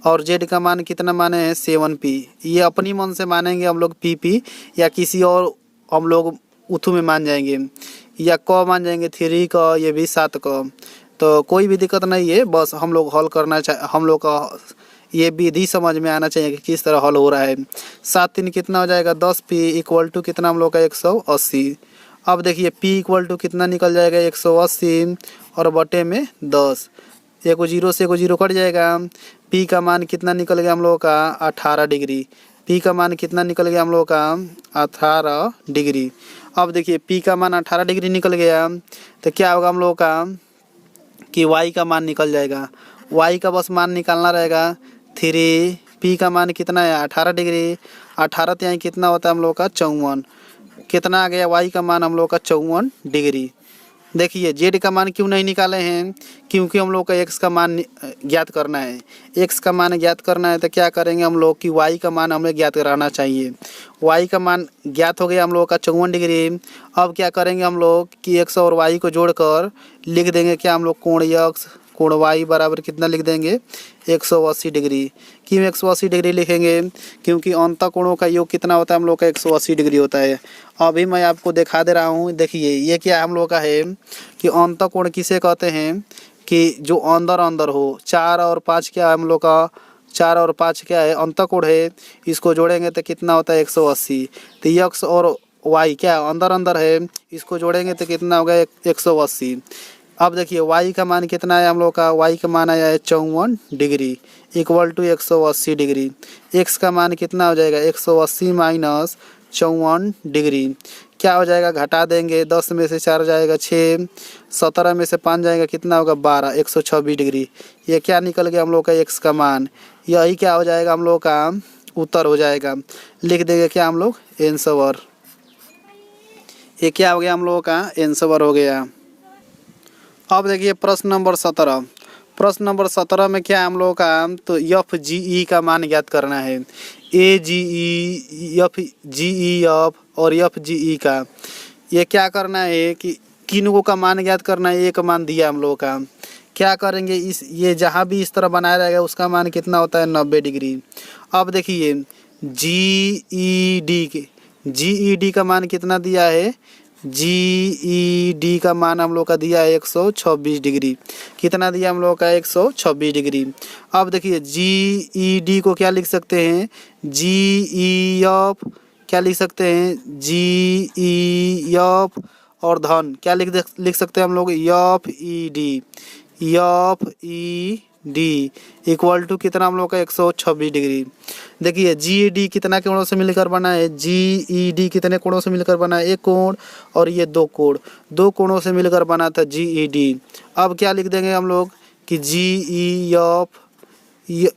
और जेड का मान कितना माने है 7p। ये अपनी मन से मानेंगे हम लोग pp या किसी और हम लोग उथू में मान जाएंगे, या क मान जाएंगे 3 का, ये भी 7 का। तो कोई भी दिक्कत नहीं है, बस हम लोग हल करना हम लोग का ये विधि समझ में आना चाहिए कि किस तरह हल हो रहा है। 7 3 कितना हो जाएगा 10p इक्वल टू कितना हम लोग का 180। अब देखिए p इक्वल टू कितना निकल जाएगा 180 और बटे में 10, एक 0 से एक 0 कट जाएगा। p का मान कितना निकल गया हम लोग का 18 डिग्री। p का मान कितना निकल गया हम लोग का 18 डिग्री। अब देखिए p का मान 18 डिग्री निकल गया तो क्या होगा हम लोग का कि y का मान निकल जाएगा। y का बस मान निकालना रहेगा 3p का मान कितना है 18 डिग्री, 18 तो यहाँ कितना होता है हम लोग का 54। कितना आ गया y का मान हम लोग का 54 डिग्री। देखिए जेड का मान क्यों नहीं निकाले हैं, क्योंकि हम लोग का एक्स का मान ज्ञात करना है। एक्स का मान ज्ञात करना है तो क्या करेंगे हम लोग कि वाई का मान हमें ज्ञात कराना चाहिए। वाई का मान ज्ञात हो गया हम लोग का 54 डिग्री। अब क्या करेंगे हम लोग कि एक्स और वाई को जोड़कर लिख देंगे क्या हम लोग, कोण एक्स कोण वाई बराबर कितना लिख देंगे, 180 डिग्री। क्यों 180 डिग्री लिखेंगे, क्योंकि अंतः कोणों का योग कितना होता है हम लोग का, 180 डिग्री होता है। अभी मैं आपको दिखा दे रहा हूँ, देखिए ये क्या हम लोग का है कि अंतः कोण किसे कहते हैं कि जो अंदर अंदर हो। 4 और 5 क्या है हम लोग का, 4 और 5 क्या है, अंतः कोण है। इसको जोड़ेंगे तो कितना होता है 180। तो एक्स और वाई क्या अंदर अंदर है, इसको जोड़ेंगे तो कितना होगा 180। अब देखिए y का मान कितना है हम लोग का, y का मान आया है 54 degree equal to 180 degree. x का मान कितना हो जाएगा, 180 माइनस 54 डिग्री। क्या हो जाएगा, घटा देंगे, 10 में से 4 जाएगा 6, 17 में से 5 जाएगा कितना होगा 12, 126 डिग्री। ये क्या निकल गया हम लोग का x का मान। यही क्या हो जाएगा हम लोग का उत्तर हो जाएगा। लिख देंगे क्या हम लोग, आंसर। ये क्या हो गया हम लोगों का आंसर हो गया। अब देखिए प्रश्न नंबर 17। प्रश्न नंबर 17 में क्या हम लोगों का, तो एफ जी ई का मान ज्ञात करना है। ए जी ई, एफ जी ई एफ और एफ जी ई का ये क्या करना है कि किनको का मान ज्ञात करना है। ए का मान दिया हम लोगों का, क्या करेंगे इस ये जहाँ भी इस तरह बनाया जाएगा उसका मान कितना होता है 90 डिग्री। अब देखिए जी ई डी का मान कितना दिया है, जी ई डी का मान हम लोग का दिया है 126 डिग्री। कितना दिया हम लोग का 126 डिग्री। अब देखिए जी ई डी को क्या लिख सकते हैं, जी ई एफ क्या लिख सकते हैं, जी ई एफ और धन क्या लिख सकते हैं हम लोग, F E D equal to कितना हम लोग का 126 डिग्री। देखिए जी ई डी कितना कोणों से मिलकर बना है, जी ई डी कितने कोणों से मिलकर बना है, एक कोण और ये दो कोणों से मिलकर बना था जी ई डी। अब क्या लिख देंगे हम लोग कि जी ई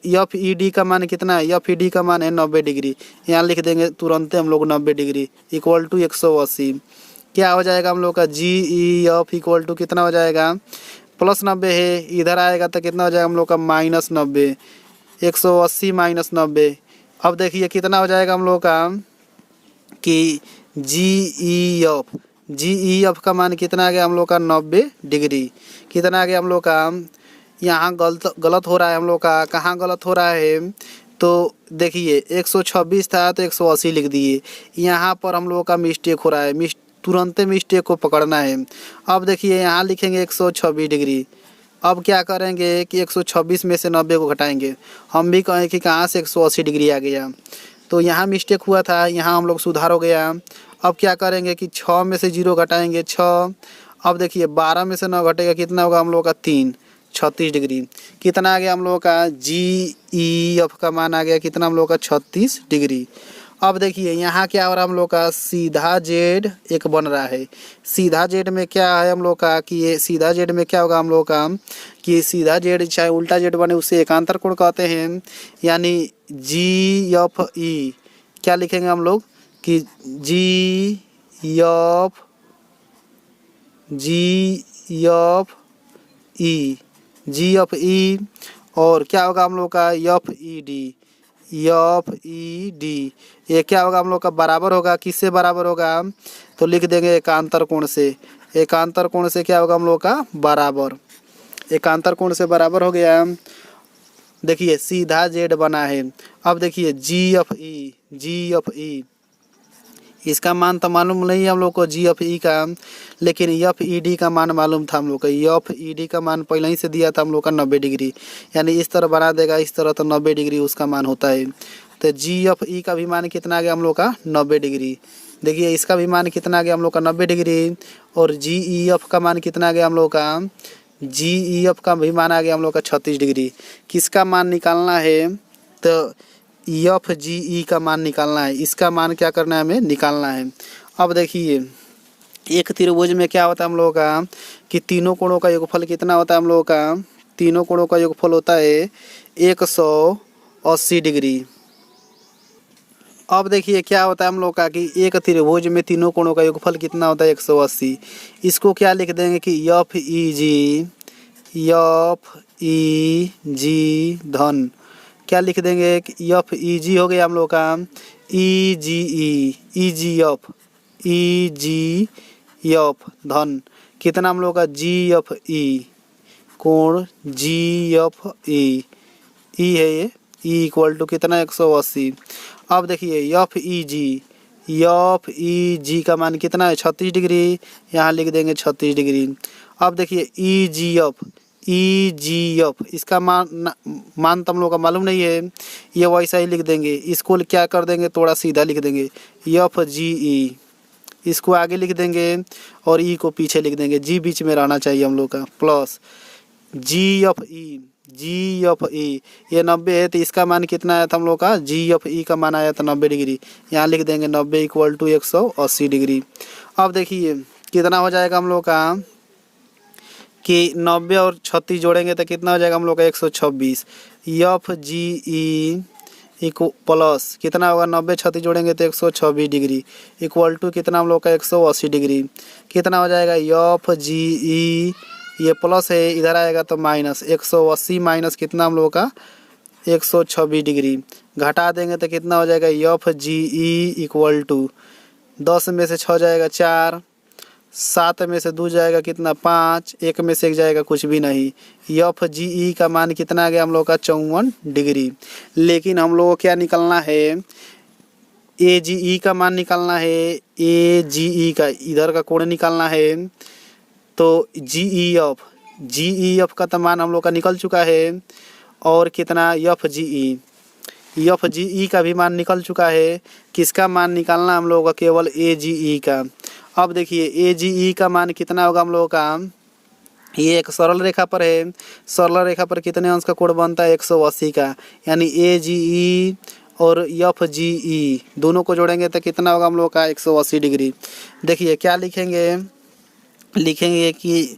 एफ ई डी का मान कितना है, एफ ई डी का मान है 90 डिग्री। यहाँ लिख देंगे तुरंत हम लोग 90 डिग्री इक्वल टू 180। क्या हो जाएगा हम लोग का, जी ई एफ इक्वल टू कितना हो जाएगा, प्लस 90 है, इधर आएगा तो कितना हो जाएगा हम लोग का -90, 180 माइनस 90। अब देखिए कितना हो जाएगा हम लोग का कि जी ई एफ का मान कितना आ गया हम लोग का 90 डिग्री। कितना आ गया हम लोग का, यहाँ गलत हो रहा है हम लोग का, कहाँ गलत हो रहा है, तो देखिए 126 था तो 180 लिख दिए। यहाँ पर हम लोग का मिस्टेक हो रहा है, तुरंत मिस्टेक को पकड़ना है। अब देखिए यहाँ लिखेंगे 126 डिग्री। अब क्या करेंगे कि 126 में से 90 को घटाएंगे। हम भी कहें कि कहाँ से 180 डिग्री आ गया, तो यहाँ मिस्टेक हुआ था, यहाँ हम लोग सुधार हो गया। अब क्या करेंगे कि 6 में से 0 घटाएंगे 6। अब देखिए 12 में से 9 घटेगा कितना होगा हम लोग का 3, 36 डिग्री। कितना आ गया हम लोग का, जी ई एफ का मान आ गया कितना हम लोग का 36 डिग्री। अब देखिए यहाँ क्या हो रहा है हम लोग का, सीधा जेड एक बन रहा है। सीधा जेड में क्या है हम लोग का कि ये सीधा जेड में क्या होगा हम लोग का कि सीधा जेड चाहे उल्टा जेड बने उसे एकांतर कोण कहते हैं। यानी जी एफ ई क्या लिखेंगे हम लोग कि जी एफ ई और क्या होगा हम लोग का एफ ई डी। ये क्या होगा हम लोग का, बराबर होगा, किससे बराबर होगा, तो लिख देंगे एकांतर कोण से। एकांतर कोण से क्या होगा हम लोग का बराबर, एकांतर कोण से बराबर हो गया। देखिए सीधा जेड बना है। अब देखिए जी एफ ई इसका मान तो मालूम नहीं है हम लोग को जी एफ ई का, लेकिन एफ ई डी का मान मालूम था हम लोग को। एफ ई डी का मान पहले ही से दिया था हम लोग का 90 डिग्री, यानी इस तरह बना देगा इस तरह, तो 90 डिग्री उसका मान होता है। तो जी एफ ई का भी मान कितना आ गया हम लोग का 90 डिग्री। देखिए इसका भी मान कितना आ गया हम लोग का 90 डिग्री, और जी ई एफ का मान कितना आ गया हम लोग का, जी ई एफ का भी मान आ गया हम लोग का 36 डिग्री। किसका मान निकालना है, तो एफ जी ई का मान निकालना है। इसका मान क्या करना है, हमें निकालना है। अब देखिए एक त्रिभुज में क्या होता है हम लोगों का कि तीनों कोणों का योगफल कितना होता है हम लोगों का, तीनों कोणों का योगफल होता है 180 डिग्री। अब देखिए क्या होता है हम लोग का कि एक त्रिभुज में तीनों कोणों का योगफल कितना होता है 180। इसको क्या लिख देंगे कि एफ ई जी धन, क्या लिख देंगे कि एफ ई जी हो गया हम लोग का ई जी एफ धन कितना हम लोग का जी एफ ई, कोण जी एफ ई है ये, ई इक्वल टू कितना 180। अब देखिए एफ ई जी का मान कितना है 36 डिग्री, यहाँ लिख देंगे 36 डिग्री। अब देखिए ई जी एफ इसका मान तो हम लोग का मालूम नहीं है, ये वैसा ही लिख देंगे। इसको क्या कर देंगे, थोड़ा सीधा लिख देंगे एफ जी ई, इसको आगे लिख देंगे और ई को पीछे लिख देंगे, जी बीच में रहना चाहिए हम लोग का, प्लस जी एफ ई ये 90 है तो इसका मान कितना आया था हम लोग का, जी एफ ई का मान आया था 90 डिग्री, यहाँ लिख देंगे 90 इक्वल टू 180 डिग्री। अब देखिए कितना हो जाएगा हम लोग का कि 90 और 36 जोड़ेंगे तो कितना हो जाएगा हम लोग का 126। एफ जी ई इक्व प्लस कितना होगा 90 36 जोड़ेंगे तो 126 डिग्री इक्वल टू कितना हम लोग का 180 डिग्री। कितना हो जाएगा एफ जी ई, ये प्लस है इधर आएगा तो माइनस 180 माइनस कितना हम लोग का 126 डिग्री, घटा देंगे तो कितना हो जाएगा F G E equal to 10 में से 6 जाएगा 4, 7 में से 2 जाएगा कितना 5, 1 में से 1 जाएगा कुछ भी नहीं। एफ जी ई का मान कितना आ गया हम लोग का 54 डिग्री। लेकिन हम लोग को क्या निकलना है, ए जी ई का मान निकालना है, ए जी ई का इधर का कोण निकालना है। तो जी ई एफ का तो मान हम लोग का निकल चुका है, और कितना एफ जी ई का भी मान निकल चुका है। किसका मान निकालना हम लोग का, केवल ए जी ई का। अब देखिए ए जी ई का मान कितना होगा हम लोग का, ये एक सरल रेखा पर है, सरल रेखा पर कितने अंश का कोण बनता है 180 का, यानी ए जी ई और एफ जी ई दोनों को जोड़ेंगे तो कितना होगा हम लोग का 180 डिग्री। देखिए क्या लिखेंगे कि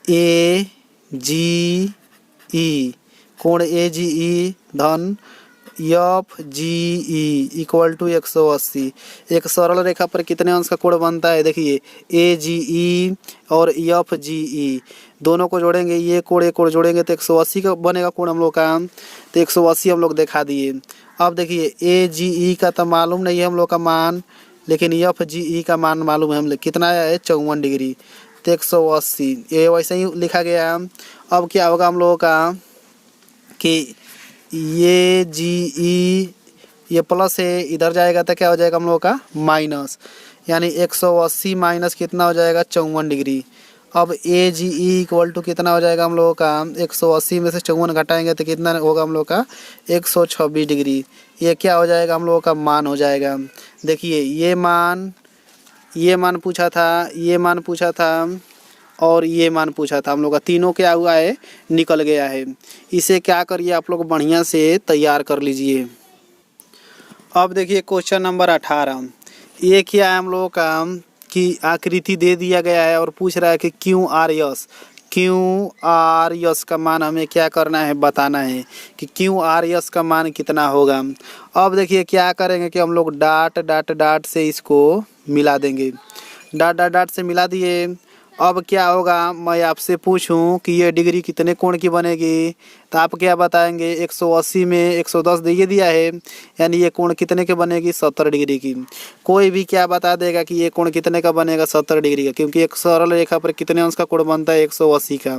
ए जी ई, कोण ए जी ई धन F G E equal to 180। एक सरल रेखा पर कितने अंश का कोण बनता है, देखिए ए जी ई और एफ जी ई दोनों को जोड़ेंगे, ये कोण जोड़ेंगे तो 180 का बनेगा कोण हम लोग का, तो 180 हम लोग दिखा दिए। अब देखिए ए जी ई का तो मालूम नहीं है हम लोग का मान, लेकिन एफ जी ई का मान मालूम है हम लोग, कितना आया है 54 डिग्री, तो 180 ये वैसे ही लिखा गया। अब क्या होगा हम लोगों का कि ये जी ई ये प्लस है, इधर जाएगा तो क्या हो जाएगा हम लोग का माइनस, यानी 180 माइनस कितना हो जाएगा 54 डिग्री। अब ए जी ई इक्वल टू कितना हो जाएगा हम लोगों का, 180 में से 54 घटाएंगे तो कितना होगा हम लोग का 126 डिग्री। ये क्या हो जाएगा हम लोगों का मान हो जाएगा। देखिए ये मान पूछा था, ये मान पूछा था और ये मान पूछा था हम लोग का, तीनों क्या हुआ है निकल गया है। इसे क्या करिए आप लोग बढ़िया से तैयार कर लीजिए। अब देखिए क्वेश्चन नंबर 18, ये क्या है हम लोगों का कि आकृति दे दिया गया है और पूछ रहा है कि क्यू आर यस का मान हमें क्या करना है, बताना है कि क्यू आर यस का मान कितना होगा। अब देखिए क्या करेंगे कि हम लोग डाट से इसको मिला देंगे, डाट से मिला दिए। अब क्या होगा, मैं आपसे पूछूं कि ये डिग्री कितने कोण की बनेगी, तो आप क्या बताएंगे 180 में 110 दे दिया है, यानी ये कोण कितने के बनेगी 70 डिग्री की। कोई भी क्या बता देगा कि ये कोण कितने का बनेगा 70 डिग्री का, क्योंकि एक सरल रेखा पर कितने अंश का कोण बनता है 180 का।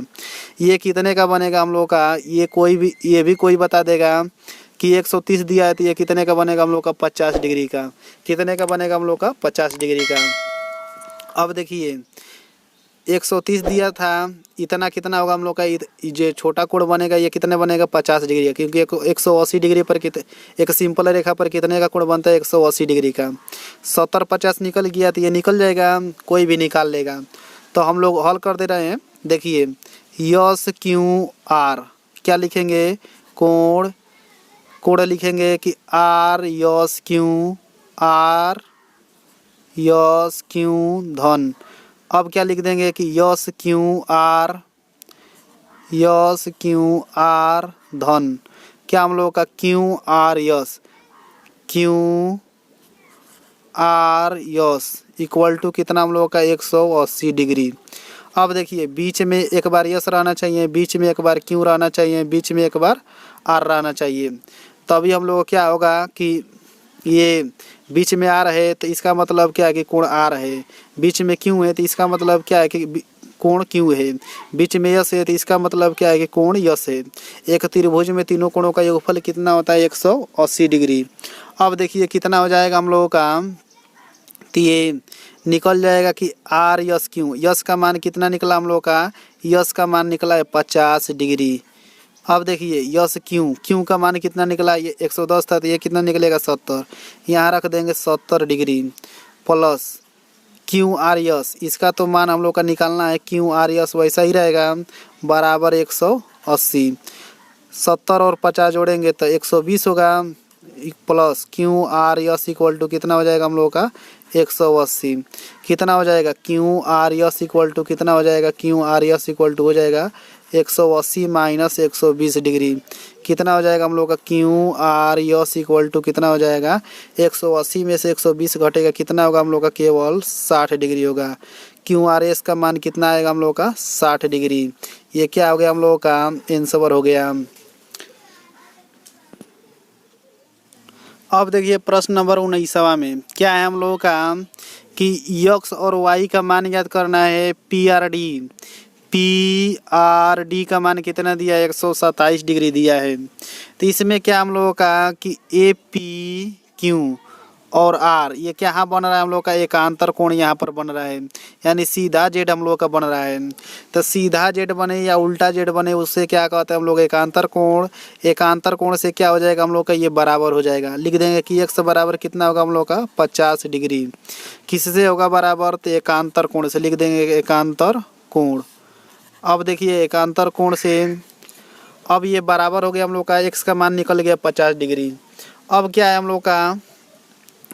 ये कितने का बनेगा हम लोग का, ये भी कोई बता देगा कि 130 दिया है तो ये कितने का बनेगा हम लोग का 50 डिग्री का। कितने का बनेगा हम लोग का 50 डिग्री का। अब देखिए 130 दिया था, इतना कितना होगा हम लोग का, जो छोटा कोण बनेगा ये कितने बनेगा 50 डिग्री का, क्योंकि 180 डिग्री पर एक सिंपल रेखा पर कितने का कोण बनता है 180 डिग्री का। 70 50 निकल गया तो ये निकल जाएगा, कोई भी निकाल लेगा। तो हम लोग हल कर दे रहे हैं। देखिए यस क्यू आर क्या लिखेंगे, कोण लिखेंगे कि आर यस क्यू धन। अब क्या लिख देंगे कि यस क्यू आर धन, क्या हम लोग का Q R S Q R S equal to कितना हम लोगों का 180 डिग्री। अब देखिए बीच में एक बार यस रहना चाहिए, बीच में एक बार क्यू रहना चाहिए, बीच में एक बार आर रहना चाहिए। तभी हम लोग को क्या होगा कि ये बीच में आर है तो इसका मतलब क्या है कि कोण आर है, बीच में क्यू है तो इसका मतलब क्या है कि कोण क्यू है, बीच में यस है तो इसका मतलब क्या है कि कोण यस है। एक त्रिभुज में तीनों कोणों का योगफल कितना होता है 180 डिग्री। अब देखिए कितना हो जाएगा हम लोगों का, तो ये निकल जाएगा कि आर यस क्यू, यस का मान कितना निकला हम लोग का, यस का मान निकला है 50 डिग्री। अब देखिए यस क्यू, क्यू का मान कितना निकला, ये 110 था तो ये कितना निकलेगा 70, यहाँ रख देंगे 70 degree plus Q R yes, इसका तो मान हम लोग का निकालना है, क्यू आर यस वैसा ही रहेगा बराबर 180। 70 और 50 जोड़ेंगे तो 120 होगा plus Q R S equal to कितना हो जाएगा हम लोग का 180। कितना हो जाएगा Q R S equal to कितना हो जाएगा, Q R S equal to हो जाएगा 180 माइनस 120 डिग्री। कितना हो जाएगा हम लोग का Q R S equal to कितना हो जाएगा 180 में से 120 घटेगा कितना होगा हम लोग का केवल 60 डिग्री होगा। क्यू आर एस का मान कितना आएगा हम लोग का 60 डिग्री। ये क्या हो गया हम लोग का आंसर हो गया। अब देखिए प्रश्न नंबर 19वां में क्या है हम लोगों का कि यक्स और वाई का मान याद करना है पी आर डी का मान कितना दिया है 127 डिग्री दिया है। तो इसमें क्या हम लोगों का कि ए पी क्यू और आर ये क्या यहाँ बन रहा है हम लोग का एकांतर कोण यहाँ पर बन रहा है, यानी सीधा जेड हम लोग का बन रहा है। तो सीधा जेड बने या उल्टा जेड बने उससे क्या कहते हैं हम लोग एकांतर कोण। एकांतर कोण से क्या हो जाएगा हम लोग का ये बराबर हो जाएगा, लिख देंगे कि एक्स बराबर कितना होगा हम लोग का 50 डिग्री। किससे होगा बराबर, तो एकांतर कोण से लिख देंगे एकांतर कोण। अब देखिए एकांतर कोण से अब ये बराबर हो गया हम लोग का एक्स का मान निकल गया 50 डिग्री। अब क्या है हम लोग का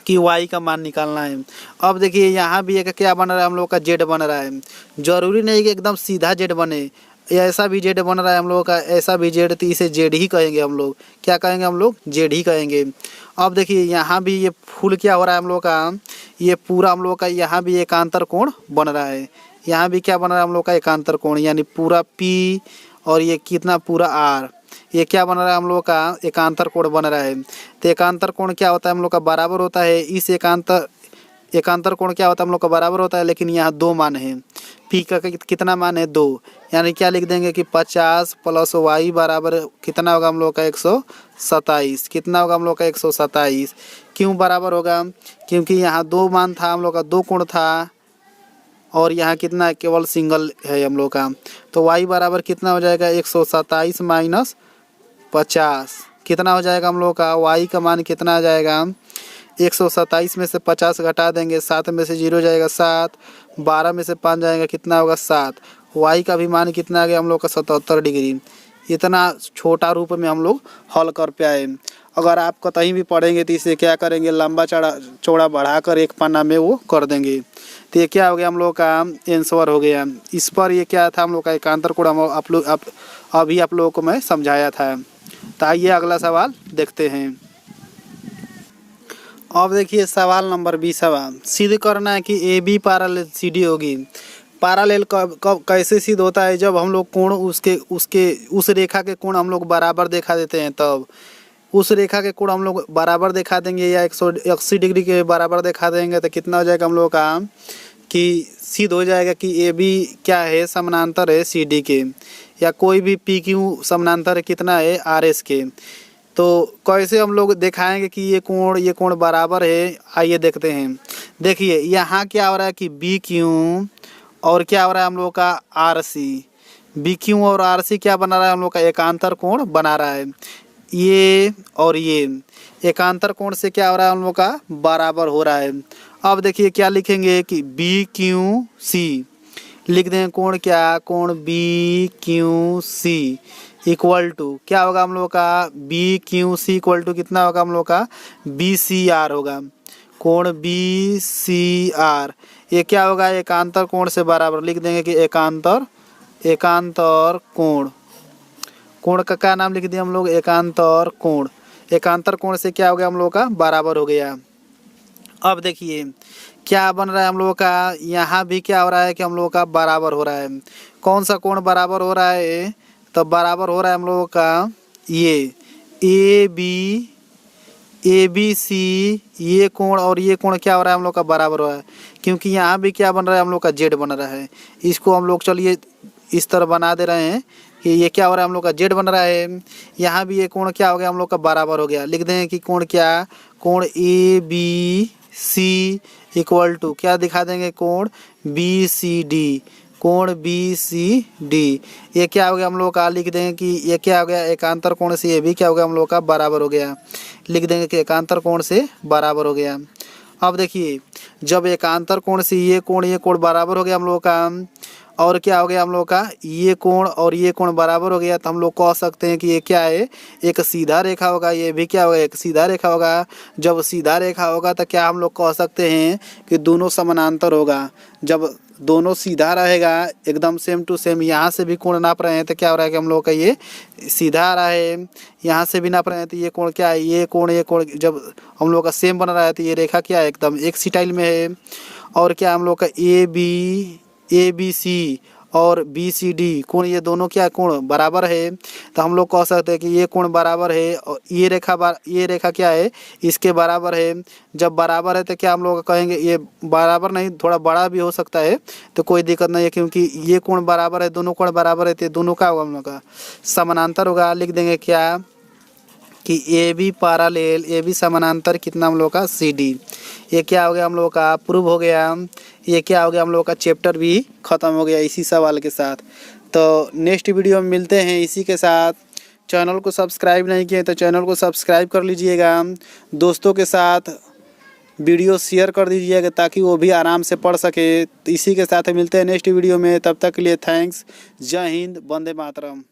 कि y का मान निकालना है। अब देखिए यहाँ भी एक क्या बन रहा है हम लोग का जेड बन रहा है, जरूरी नहीं कि एकदम सीधा जेड बने, ऐसा भी जेड बन रहा है हम लोग का, ऐसा भी जेड, तो इसे जेड ही कहेंगे हम लोग। क्या कहेंगे हम लोग, जेड ही कहेंगे। अब देखिए यहाँ भी ये फुल क्या हो रहा है हम लोग का, ये पूरा हम लोग का यहाँ भी एकांतर कोण बन रहा है, यहाँ भी क्या बन रहा है हम लोग का एकांतर कोण, यानी पूरा पी और ये कितना पूरा आर, ये क्या बन रहा है हम लोग का एकांतर कोण बन रहा है। तो एकांतर कोण क्या होता है हम लोग का बराबर होता है, इस एकांतर कोण क्या होता है हम लोग का बराबर होता है, लेकिन यहाँ दो मान है, पी का कितना मान है 2, यानी क्या लिख देंगे कि 50 प्लस वाई बराबर कितना होगा हम लोग का 127। कितना होगा हम लोग का 127। क्यों बराबर होगा, क्योंकि यहाँ दो मान था हम लोग का, दो कोण था और यहाँ कितना केवल सिंगल है हम लोग का। तो y बराबर कितना हो जाएगा 127 माइनस 50, कितना हो जाएगा हम लोग का y का मान कितना आ जाएगा 127 में से 50 घटा देंगे, 7 में से 0 जाएगा 7, 12 में से 5 जाएगा कितना होगा 7, y का भी मान कितना आ गया हम लोग का 77 डिग्री। इतना छोटा रूप में हम लोग हल कर पाए। अगर आप कहीं भी पढ़ेंगे तो इसे क्या करेंगे, लंबा चौड़ा बढ़ाकर एक पन्ना में वो कर देंगे। तो ये क्या हो गया हम लोग का आंसर हो गया। इस पर ये क्या था हम लोग का एकांतर कोण अभी आप लोगों को मैं समझाया था। तो आइए अगला सवाल देखते हैं। अब देखिए सवाल नंबर 20वां, सिद्ध करना है कि A B parallel C D होगी। पैरेलल कब कैसे सिद्ध होता है, जब हम लोग कोण उस रेखा के कोण हम लोग बराबर दिखा देते हैं, तब उस रेखा के कोण हम लोग बराबर दिखा देंगे या 180 डिग्री के बराबर दिखा देंगे तो कितना हो जाएगा हम लोग का कि सिद्ध हो जाएगा कि ए बी क्या है समानांतर है सी डी के, या कोई भी पी क्यू समानांतर है कितना है आर एस के। तो कैसे हम लोग दिखाएंगे कि ये कोण बराबर है, आइए देखते हैं। देखिए यहाँ क्या हो रहा है कि बी क्यू और क्या हो रहा है हम लोग का आर सी, बी क्यू और आर सी क्या बना रहा है हम लोग का एकांतर कोण बना रहा है। ये और ये एकांतर कोण से क्या हो रहा है हम लोग का बराबर हो रहा है। अब देखिए क्या लिखेंगे कि बी क्यू सी, लिख दें कोण क्या, कोण B Q C equal to क्या होगा हम लोग का B Q C equal to कितना होगा हम लोग का बी सी आर होगा, कोण बी सी आर। ये क्या होगा एकांतर कोण से बराबर, लिख देंगे कि एकांतर कोण, कोण का क्या नाम लिख दिया हम लोग एकांतर कोण। एकांतर कोण से क्या हो गया हम लोगों का बराबर हो गया। अब देखिए क्या बन रहा है हम लोगों का, यहाँ भी क्या हो रहा है कि हम लोगों का बराबर हो रहा है। कौन सा कोण बराबर हो रहा है, तो बराबर हो रहा है हम लोगों का ये ए बी सी, ये कोण और ये कोण क्या हो रहा है हम लोग का बराबर हो रहा है, क्योंकि यहाँ भी क्या बन रहा है हम लोग का जेड बन रहा है। इसको हम लोग चलिए इस तरह बना दे रहे हैं कि ये क्या हो रहा है हम लोग का जेड बन रहा है। यहाँ भी ये कोण क्या हो गया हम लोग का बराबर हो गया। लिख दें कि कोण क्या, कोण A B C equal to क्या दिखा देंगे, कोण बी सी डी, कोण बी सी डी। ये क्या हो गया हम लोग का, लिख देंगे कि ये क्या हो गया, एकांतर कोण से ये भी क्या हो गया हम लोग का बराबर हो गया। लिख देंगे कि एकांतर कोण से बराबर हो गया। अब देखिए जब एकांतर कोण से ये कोण बराबर हो गया हम लोग का, और क्या हो गया हम लोग का, ये कोण और ये कोण बराबर हो गया, तो हम लोग कह सकते हैं कि ये क्या है, एक सीधा रेखा होगा। ये भी क्या होगा, एक सीधा रेखा होगा। जब सीधा रेखा होगा तो क्या हम लोग कह सकते हैं कि दोनों समानांतर होगा। जब दोनों सीधा रहेगा एकदम सेम टू सेम, यहाँ से भी कोण नाप रहे हैं तो क्या हो रहा है कि हम लोग का ये सीधा आ रहा है, यहाँ से भी नाप रहे हैं तो ये कोण क्या है, ये कोण जब हम लोग का सेम बन रहा है तो ये रेखा क्या है, एकदम एक स्टाइल में है। और क्या हम लोग का ए बी सी और बी सी डी कोण, ये दोनों क्या कोण बराबर है, तो हम लोग कह सकते हैं कि ये कोण बराबर है और ये रेखा क्या है, इसके बराबर है। जब बराबर है तो क्या हम लोग कहेंगे, ये बराबर नहीं थोड़ा बड़ा भी हो सकता है तो कोई दिक्कत नहीं है, क्योंकि ये कोण बराबर है, दोनों कोण बराबर है तो दोनों का होगा हम लोग का समानांतर होगा। लिख देंगे क्या कि A B parallel, A B समानांतर कितना हम लोग का सी डी। ये क्या हो गया हम लोग का प्रूव हो गया। ये क्या हो गया हम लोग का चैप्टर भी ख़त्म हो गया इसी सवाल के साथ। तो नेक्स्ट वीडियो में मिलते हैं इसी के साथ। चैनल को सब्सक्राइब नहीं किए तो चैनल को सब्सक्राइब कर लीजिएगा, दोस्तों के साथ वीडियो शेयर कर दीजिएगा ताकि वो भी आराम से पढ़ सके। तो इसी के साथ मिलते हैं नेक्स्ट वीडियो में, तब तक के लिए थैंक्स। जय हिंद, वंदे मातरम।